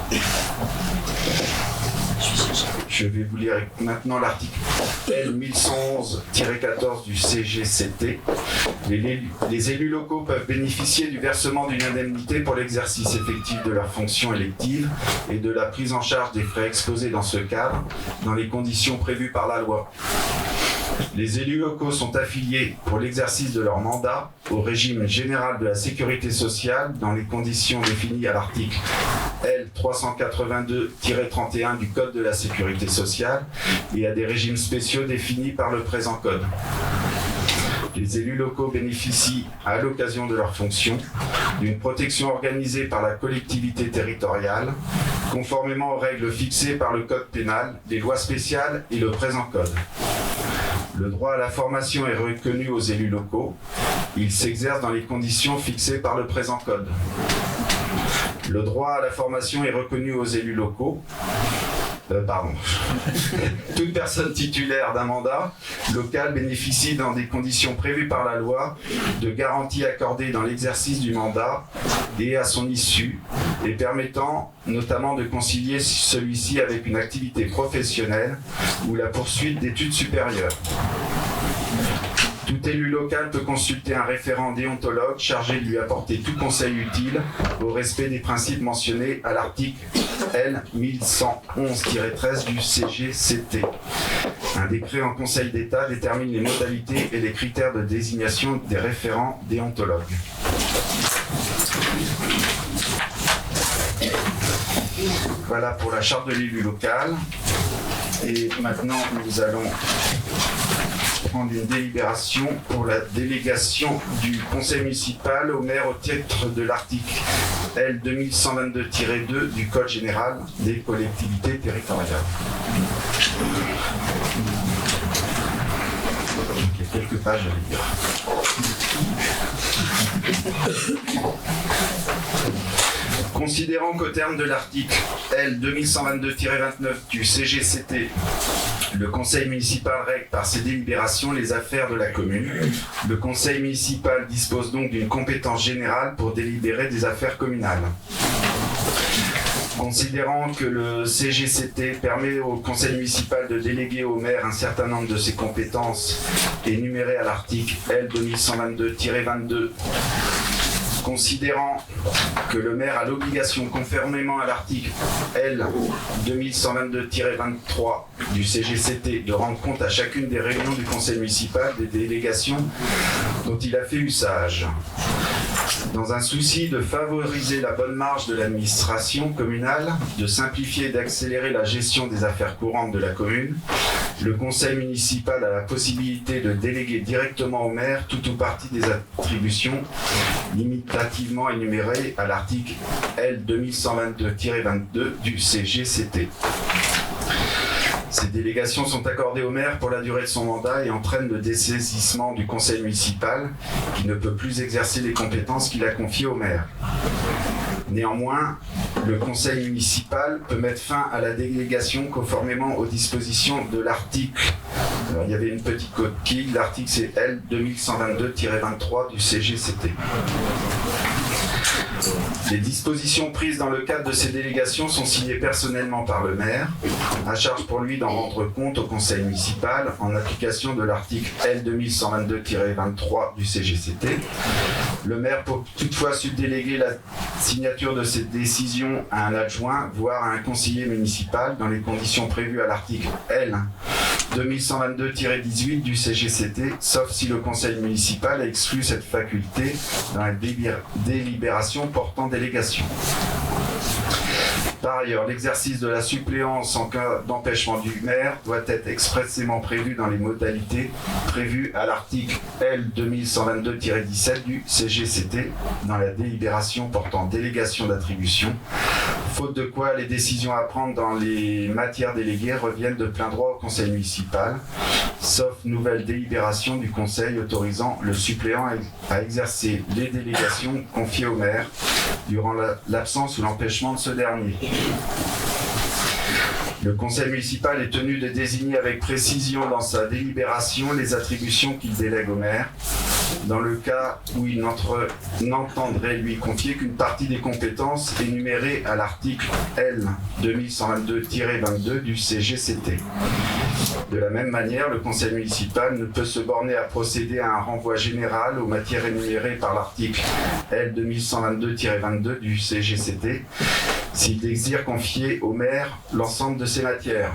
Je vais vous lire maintenant l'article L 1111-14 du CGCT. Les élus locaux peuvent bénéficier du versement d'une indemnité pour l'exercice effectif de leurs fonctions électives et de la prise en charge des frais exposés dans ce cadre, dans les conditions prévues par la loi. Les élus locaux sont affiliés pour l'exercice de leur mandat au régime général de la sécurité sociale dans les conditions définies à l'article L 382-31 du Code de la sécurité sociale et à des régimes spéciaux définis par le présent Code. Les élus locaux bénéficient, à l'occasion de leurs fonctions, d'une protection organisée par la collectivité territoriale, conformément aux règles fixées par le Code pénal, les lois spéciales et le présent Code. Le droit à la formation est reconnu aux élus locaux. Il s'exerce dans les conditions fixées par le présent Code. Le droit à la formation est reconnu aux élus locaux. Toute personne titulaire d'un mandat local bénéficie dans des conditions prévues par la loi de garanties accordées dans l'exercice du mandat et à son issue et permettant notamment de concilier celui-ci avec une activité professionnelle ou la poursuite d'études supérieures. Tout élu local peut consulter un référent déontologue chargé de lui apporter tout conseil utile au respect des principes mentionnés à l'article L 1111-13 du CGCT. Un décret en Conseil d'État détermine les modalités et les critères de désignation des référents déontologues. Voilà pour la charte de l'élu local. Et maintenant, nous allons prendre une délibération pour la délégation du conseil municipal au maire au titre de l'article L 2122-2 du Code général des collectivités territoriales. Il y a quelques pages à lire. Considérant qu'au terme de l'article L 2122-29 du CGCT, le conseil municipal règle par ses délibérations les affaires de la commune, le conseil municipal dispose donc d'une compétence générale pour délibérer des affaires communales. Considérant que le CGCT permet au conseil municipal de déléguer au maire un certain nombre de ses compétences énumérées à l'article L 2122-22, considérant que le maire a l'obligation, conformément à l'article L 2122-23 du CGCT, de rendre compte à chacune des réunions du conseil municipal des délégations dont il a fait usage. Dans un souci de favoriser la bonne marche de l'administration communale, de simplifier et d'accélérer la gestion des affaires courantes de la commune, le conseil municipal a la possibilité de déléguer directement au maire tout ou partie des attributions limitativement énumérées à l'article L 2122-22 du CGCT. Ces délégations sont accordées au maire pour la durée de son mandat et entraînent le dessaisissement du conseil municipal qui ne peut plus exercer les compétences qu'il a confiées au maire. Néanmoins, le conseil municipal peut mettre fin à la délégation conformément aux dispositions de l'article. Alors, il y avait une petite coquille, l'article c'est L 2122-23 du CGCT. Les dispositions prises dans le cadre de ces délégations sont signées personnellement par le maire, à charge pour lui d'en rendre compte au conseil municipal en application de l'article L 2122-23 du CGCT. Le maire peut toutefois subdéléguer la signature de cette décision à un adjoint, voire à un conseiller municipal, dans les conditions prévues à l'article L 2122-18 du CGCT, sauf si le conseil municipal a exclu cette faculté dans la délibération portant délégation. Par ailleurs, l'exercice de la suppléance en cas d'empêchement du maire doit être expressément prévu dans les modalités prévues à l'article L 2122-17 du CGCT dans la délibération portant délégation d'attribution, faute de quoi les décisions à prendre dans les matières déléguées reviennent de plein droit au conseil municipal, sauf nouvelle délibération du conseil autorisant le suppléant à exercer les délégations confiées au maire durant l'absence ou l'empêchement de ce dernier. Le conseil municipal est tenu de désigner avec précision dans sa délibération les attributions qu'il délègue au maire, dans le cas où il n'entendrait lui confier qu'une partie des compétences énumérées à l'article L 2122-22 du CGCT. De la même manière, le conseil municipal ne peut se borner à procéder à un renvoi général aux matières énumérées par l'article L 2122-22 du CGCT s'il désire confier au maire l'ensemble de ces matières.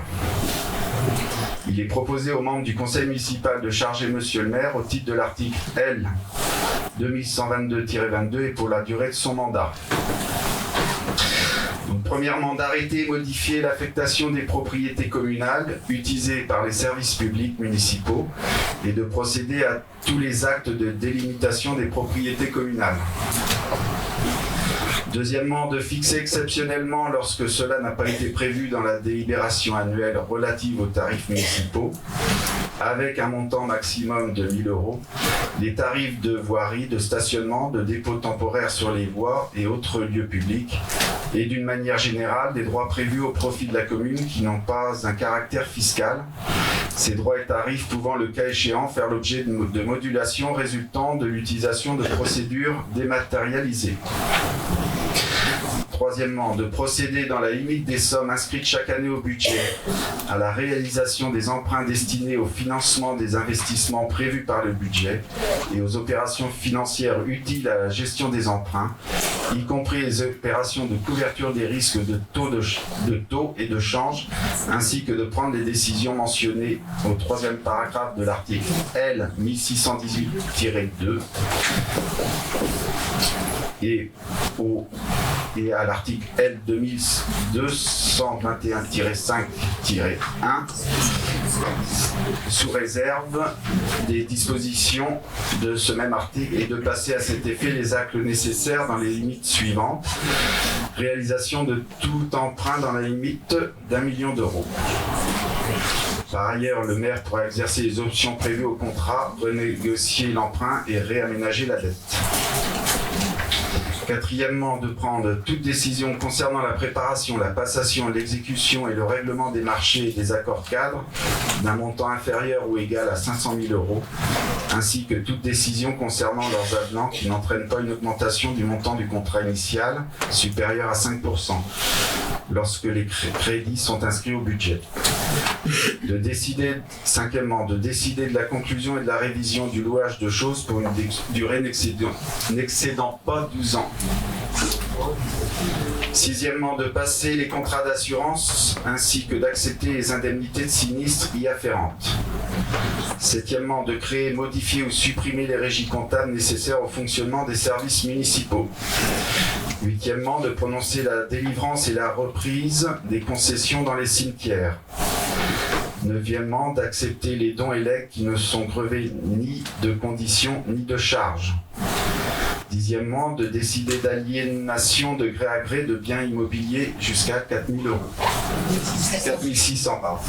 Il est proposé aux membres du conseil municipal de charger monsieur le maire au titre de l'article L 2122-22 et pour la durée de son mandat. Donc, premièrement, d'arrêter et modifier l'affectation des propriétés communales utilisées par les services publics municipaux et de procéder à tous les actes de délimitation des propriétés communales. Deuxièmement, de fixer exceptionnellement, lorsque cela n'a pas été prévu dans la délibération annuelle relative aux tarifs municipaux, avec un montant maximum de 1 000 €, les tarifs de voirie, de stationnement, de dépôt temporaire sur les voies et autres lieux publics, et d'une manière générale des droits prévus au profit de la commune qui n'ont pas un caractère fiscal, ces droits et tarifs pouvant le cas échéant faire l'objet de modulations résultant de l'utilisation de procédures dématérialisées. Troisièmement, de procéder dans la limite des sommes inscrites chaque année au budget à la réalisation des emprunts destinés au financement des investissements prévus par le budget et aux opérations financières utiles à la gestion des emprunts, y compris les opérations de couverture des risques de taux et de change, ainsi que de prendre les décisions mentionnées au troisième paragraphe de l'article L 1618-2 et à l'article L 2221-5-1 sous réserve des dispositions de ce même article et de passer à cet effet les actes nécessaires dans les limites suivantes. Réalisation de tout emprunt dans la limite d'1 million d'euros. Par ailleurs, le maire pourra exercer les options prévues au contrat, renégocier l'emprunt et réaménager la dette. Quatrièmement, de prendre toute décision concernant la préparation, la passation, l'exécution et le règlement des marchés et des accords cadres d'un montant inférieur ou égal à 500 000 €, ainsi que toute décision concernant leurs avenants qui n'entraînent pas une augmentation du montant du contrat initial supérieur à 5%, lorsque les crédits sont inscrits au budget. Cinquièmement, de décider de la conclusion et de la révision du louage de choses pour une durée n'excédant pas 12 ans. Sixièmement, de passer les contrats d'assurance ainsi que d'accepter les indemnités de sinistre y afférentes. Septièmement, de créer, modifier ou supprimer les régies comptables nécessaires au fonctionnement des services municipaux. Huitièmement, de prononcer la délivrance et la reprise des concessions dans les cimetières. Neuvièmement, d'accepter les dons et legs qui ne sont grevés ni de conditions ni de charges. Dixièmement, de décider d'aliénation de gré à gré de biens immobiliers jusqu'à 4 000 €. 4 600, pardon.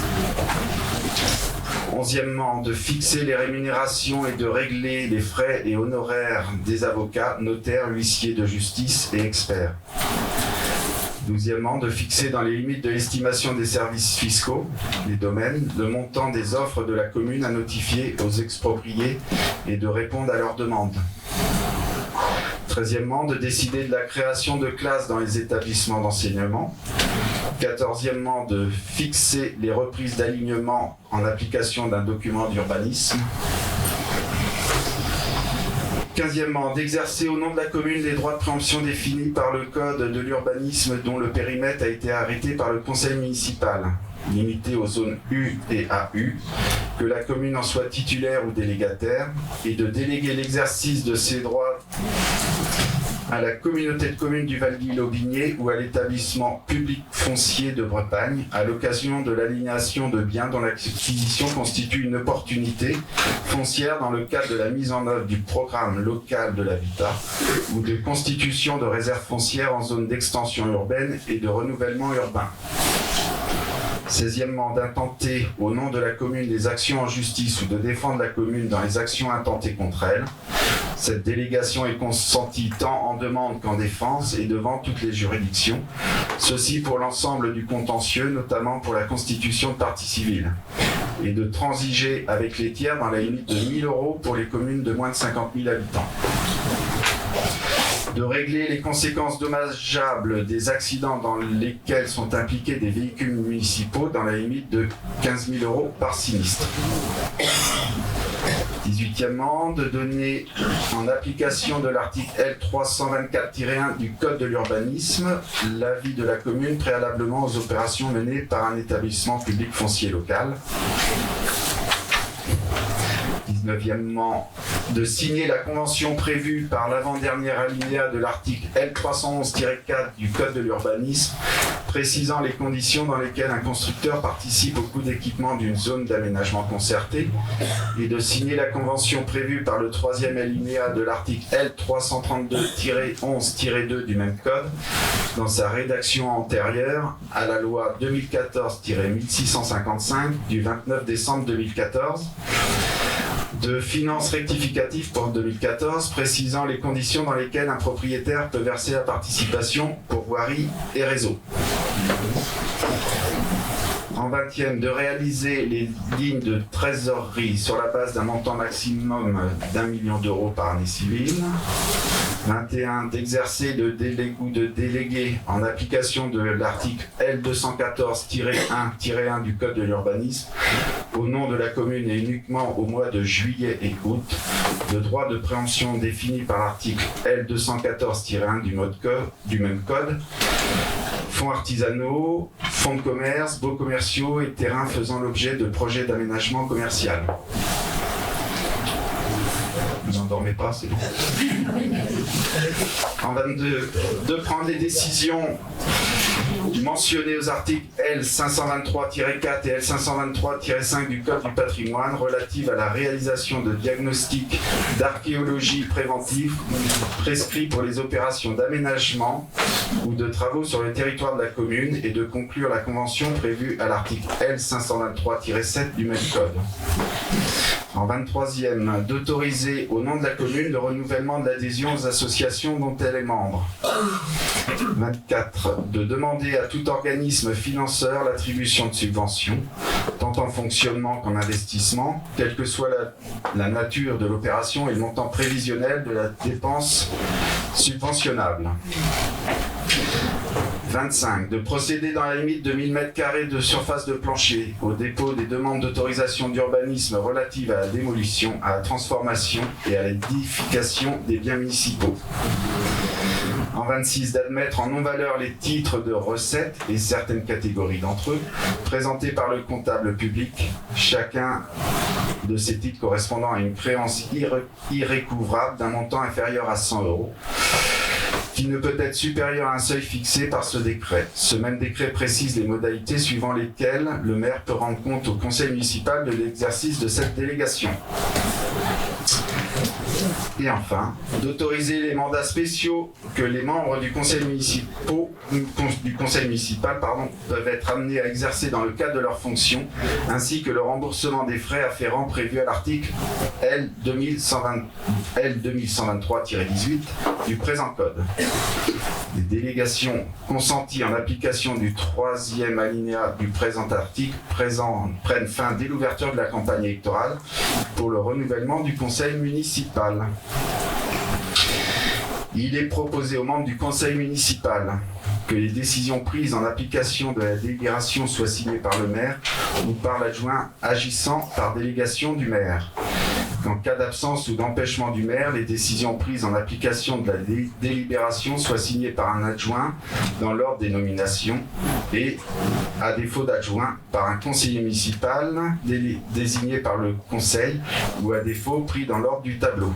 Onzièmement, de fixer les rémunérations et de régler les frais et honoraires des avocats, notaires, huissiers de justice et experts. 12e, de fixer dans les limites de l'estimation des services fiscaux, les domaines, le montant des offres de la commune à notifier aux expropriés et de répondre à leurs demandes. 13e, de décider de la création de classes dans les établissements d'enseignement. 14e, de fixer les reprises d'alignement en application d'un document d'urbanisme. 15e, d'exercer au nom de la commune les droits de préemption définis par le code de l'urbanisme dont le périmètre a été arrêté par le conseil municipal, limité aux zones U et AU, que la commune en soit titulaire ou délégataire, et de déléguer l'exercice de ces droits à la communauté de communes du Val-d'Ille-Aubigné ou à l'établissement public foncier de Bretagne à l'occasion de l'aliénation de biens dont l'acquisition constitue une opportunité foncière dans le cadre de la mise en œuvre du programme local de l'habitat ou de constitution de réserves foncières en zone d'extension urbaine et de renouvellement urbain. 16e, d'intenter au nom de la commune des actions en justice ou de défendre la commune dans les actions intentées contre elle. Cette délégation est consentie tant en demande qu'en défense et devant toutes les juridictions. Ceci pour l'ensemble du contentieux, notamment pour la constitution de partie civile. Et de transiger avec les tiers dans la limite de 1 000 € pour les communes de moins de 50 000 habitants. De régler les conséquences dommageables des accidents dans lesquels sont impliqués des véhicules municipaux dans la limite de 15 000 € par sinistre. 18e, de donner, en application de l'article L324-1 du Code de l'urbanisme, l'avis de la commune préalablement aux opérations menées par un établissement public foncier local. 19e, de signer la convention prévue par l'avant-dernier alinéa de l'article L311-4 du Code de l'urbanisme, précisant les conditions dans lesquelles un constructeur participe au coût d'équipement d'une zone d'aménagement concerté, et de signer la convention prévue par le 3e alinéa de l'article L332-11-2 du même Code, dans sa rédaction antérieure à la loi 2014-1655 du 29 décembre 2014, de finances rectificatives pour 2014, précisant les conditions dans lesquelles un propriétaire peut verser la participation pour voirie et réseau. En 20e, de réaliser les lignes de trésorerie sur la base d'un montant maximum d'1 million € par année civile. 21, d'exercer le délai ou de déléguer en application de l'article L214-1-1 du Code de l'urbanisme au nom de la commune et uniquement au mois de juillet et août, le droit de préemption défini par l'article L214-1 du même code, fonds artisanaux, fonds de commerce, baux commerciaux et terrains faisant l'objet de projets d'aménagement commercial. Vous endormez pas, c'est bon. En 22, de prendre les décisions mentionnées aux articles L523-4 et L523-5 du Code du patrimoine relatives à la réalisation de diagnostics d'archéologie préventive prescrits pour les opérations d'aménagement ou de travaux sur le territoire de la commune et de conclure la convention prévue à l'article L523-7 du même Code. En 23e, d'autoriser au nom de la commune le renouvellement de l'adhésion aux associations dont elle est membre. 24, de demander à tout organisme financeur l'attribution de subventions, tant en fonctionnement qu'en investissement, quelle que soit la nature de l'opération et le montant prévisionnel de la dépense subventionnable. 25, de procéder dans la limite de 1000 m² de surface de plancher au dépôt des demandes d'autorisation d'urbanisme relatives à la démolition, à la transformation et à l'édification des biens municipaux. En 26, d'admettre en non-valeur les titres de recettes et certaines catégories d'entre eux, présentés par le comptable public, chacun de ces titres correspondant à une créance irrécouvrable d'un montant inférieur à 100 €. Qui ne peut être supérieur à un seuil fixé par ce décret. Ce même décret précise les modalités suivant lesquelles le maire peut rendre compte au conseil municipal de l'exercice de cette délégation. Et enfin, d'autoriser les mandats spéciaux que les membres du conseil municipal peuvent être amenés à exercer dans le cadre de leurs fonctions, ainsi que le remboursement des frais afférents prévus à l'article L2123-18 du présent code. Les délégations consenties en application du 3e alinéa du présent article prennent fin dès l'ouverture de la campagne électorale pour le renouvellement du conseil municipal. Il est proposé aux membres du conseil municipal que les décisions prises en application de la délibération soient signées par le maire ou par l'adjoint agissant par délégation du maire. Qu'en cas d'absence ou d'empêchement du maire, les décisions prises en application de la délibération soient signées par un adjoint dans l'ordre des nominations et, à défaut d'adjoint, par un conseiller municipal désigné par le conseil ou à défaut pris dans l'ordre du tableau.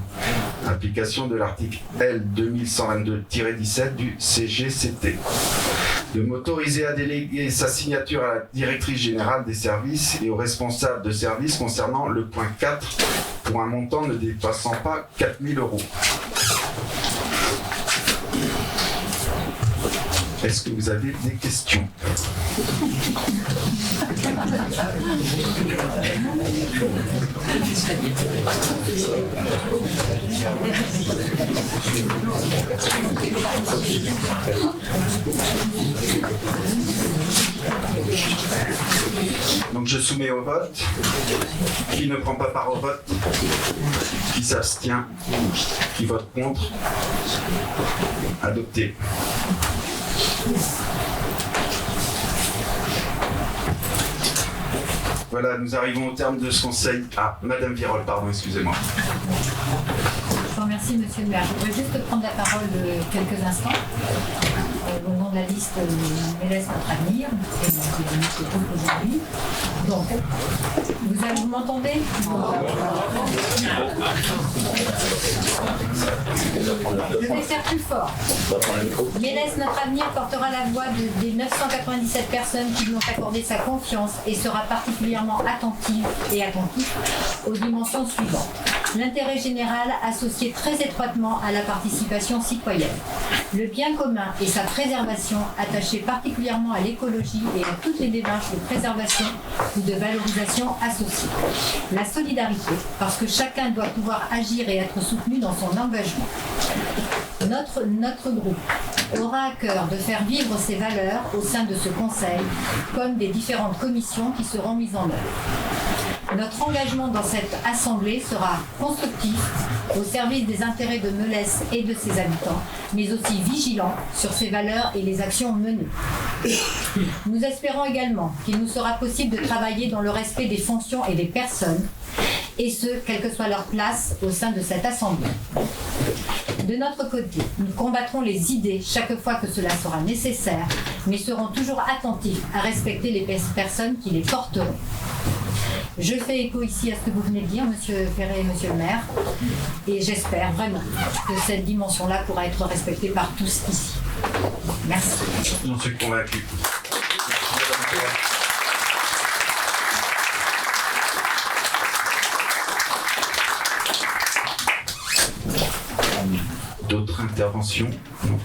Application de l'article L 2122-17 du CGCT. De m'autoriser à déléguer sa signature à la directrice générale des services et au responsable de service concernant le point 4 pour un montant ne dépassant pas 4 000 €. Est-ce que vous avez des questions ? Donc je soumets au vote. Qui ne prend pas part au vote? Qui s'abstient? Qui vote contre? Adopté. Voilà, nous arrivons au terme de ce conseil. Ah, Madame Virol, pardon, excusez-moi. Je vous remercie, Monsieur le maire. Je voudrais juste prendre la parole quelques instants. Au nom de la liste Mélès Notre Avenir, c'est notre groupe aujourd'hui. Donc, vous m'entendez? Je vais faire plus fort. Mélès Notre Avenir portera la voix des 997 personnes qui lui ont accordé sa confiance et sera particulièrement attentif aux dimensions suivantes. L'intérêt général associé très étroitement à la participation citoyenne. Le bien commun et sa préservation attachée particulièrement à l'écologie et à toutes les démarches de préservation ou de valorisation associées. La solidarité, parce que chacun doit pouvoir agir et être soutenu dans son engagement. Notre groupe aura à cœur de faire vivre ces valeurs au sein de ce conseil, comme des différentes commissions qui seront mises en œuvre. Notre engagement dans cette assemblée sera constructif au service des intérêts de Mélès et de ses habitants, mais aussi vigilant sur ses valeurs et les actions menées. Nous espérons également qu'il nous sera possible de travailler dans le respect des fonctions et des personnes, et ce, quelle que soit leur place au sein de cette assemblée. De notre côté, nous combattrons les idées chaque fois que cela sera nécessaire, mais serons toujours attentifs à respecter les personnes qui les porteront. Je fais écho ici à ce que vous venez de dire, Monsieur Ferré et Monsieur le maire, et j'espère vraiment que cette dimension-là pourra être respectée par tous ici. Merci. J'en suis convaincu. D'autres interventions? Non.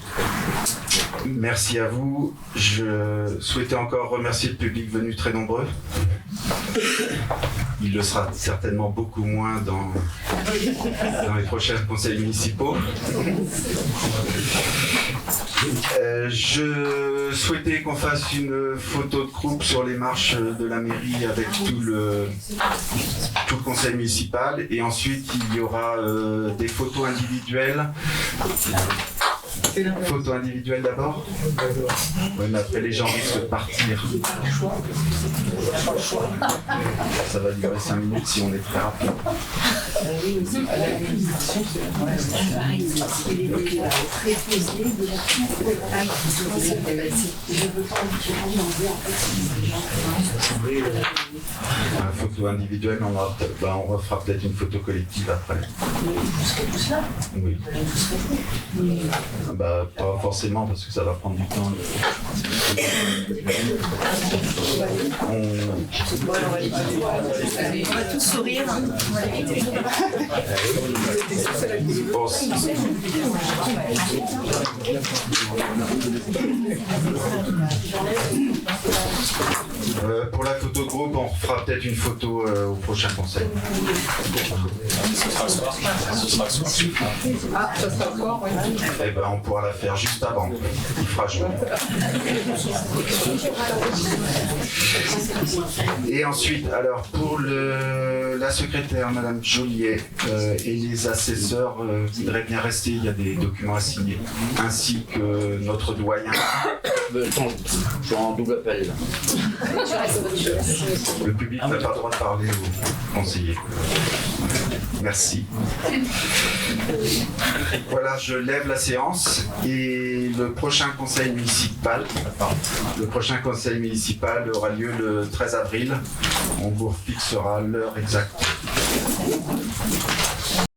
Merci à vous. Je souhaitais encore remercier le public venu très nombreux. Il le sera certainement beaucoup moins dans les prochains conseils municipaux. Je souhaitais qu'on fasse une photo de groupe sur les marches de la mairie avec tout le conseil municipal, et ensuite il y aura des photos individuelles. Photo individuelle d'abord? Oui, mais après les gens risquent de partir. Ça va durer 5 minutes si on est très rapide. Photo individuelle, on refera peut-être une photo collective après. Oui. Pas forcément, parce que ça va prendre du temps. On va tous sourire. Bon, Pour la photo de groupe, on fera peut-être une photo au prochain conseil. Ce sera le soir. Ah, ça sera fort, oui. Eh ben, on pourra la faire juste avant. Il fera jour. Et ensuite, alors pour la secrétaire, Madame Joliet, et les assesseurs voudraient bien rester. Il y a des documents à signer, ainsi que notre doyen. Je suis en double appel. Là. Le public n'a pas le droit de parler aux conseillers. Merci. Voilà, je lève la séance et le prochain conseil municipal aura lieu le 13 avril. On vous fixera l'heure exacte.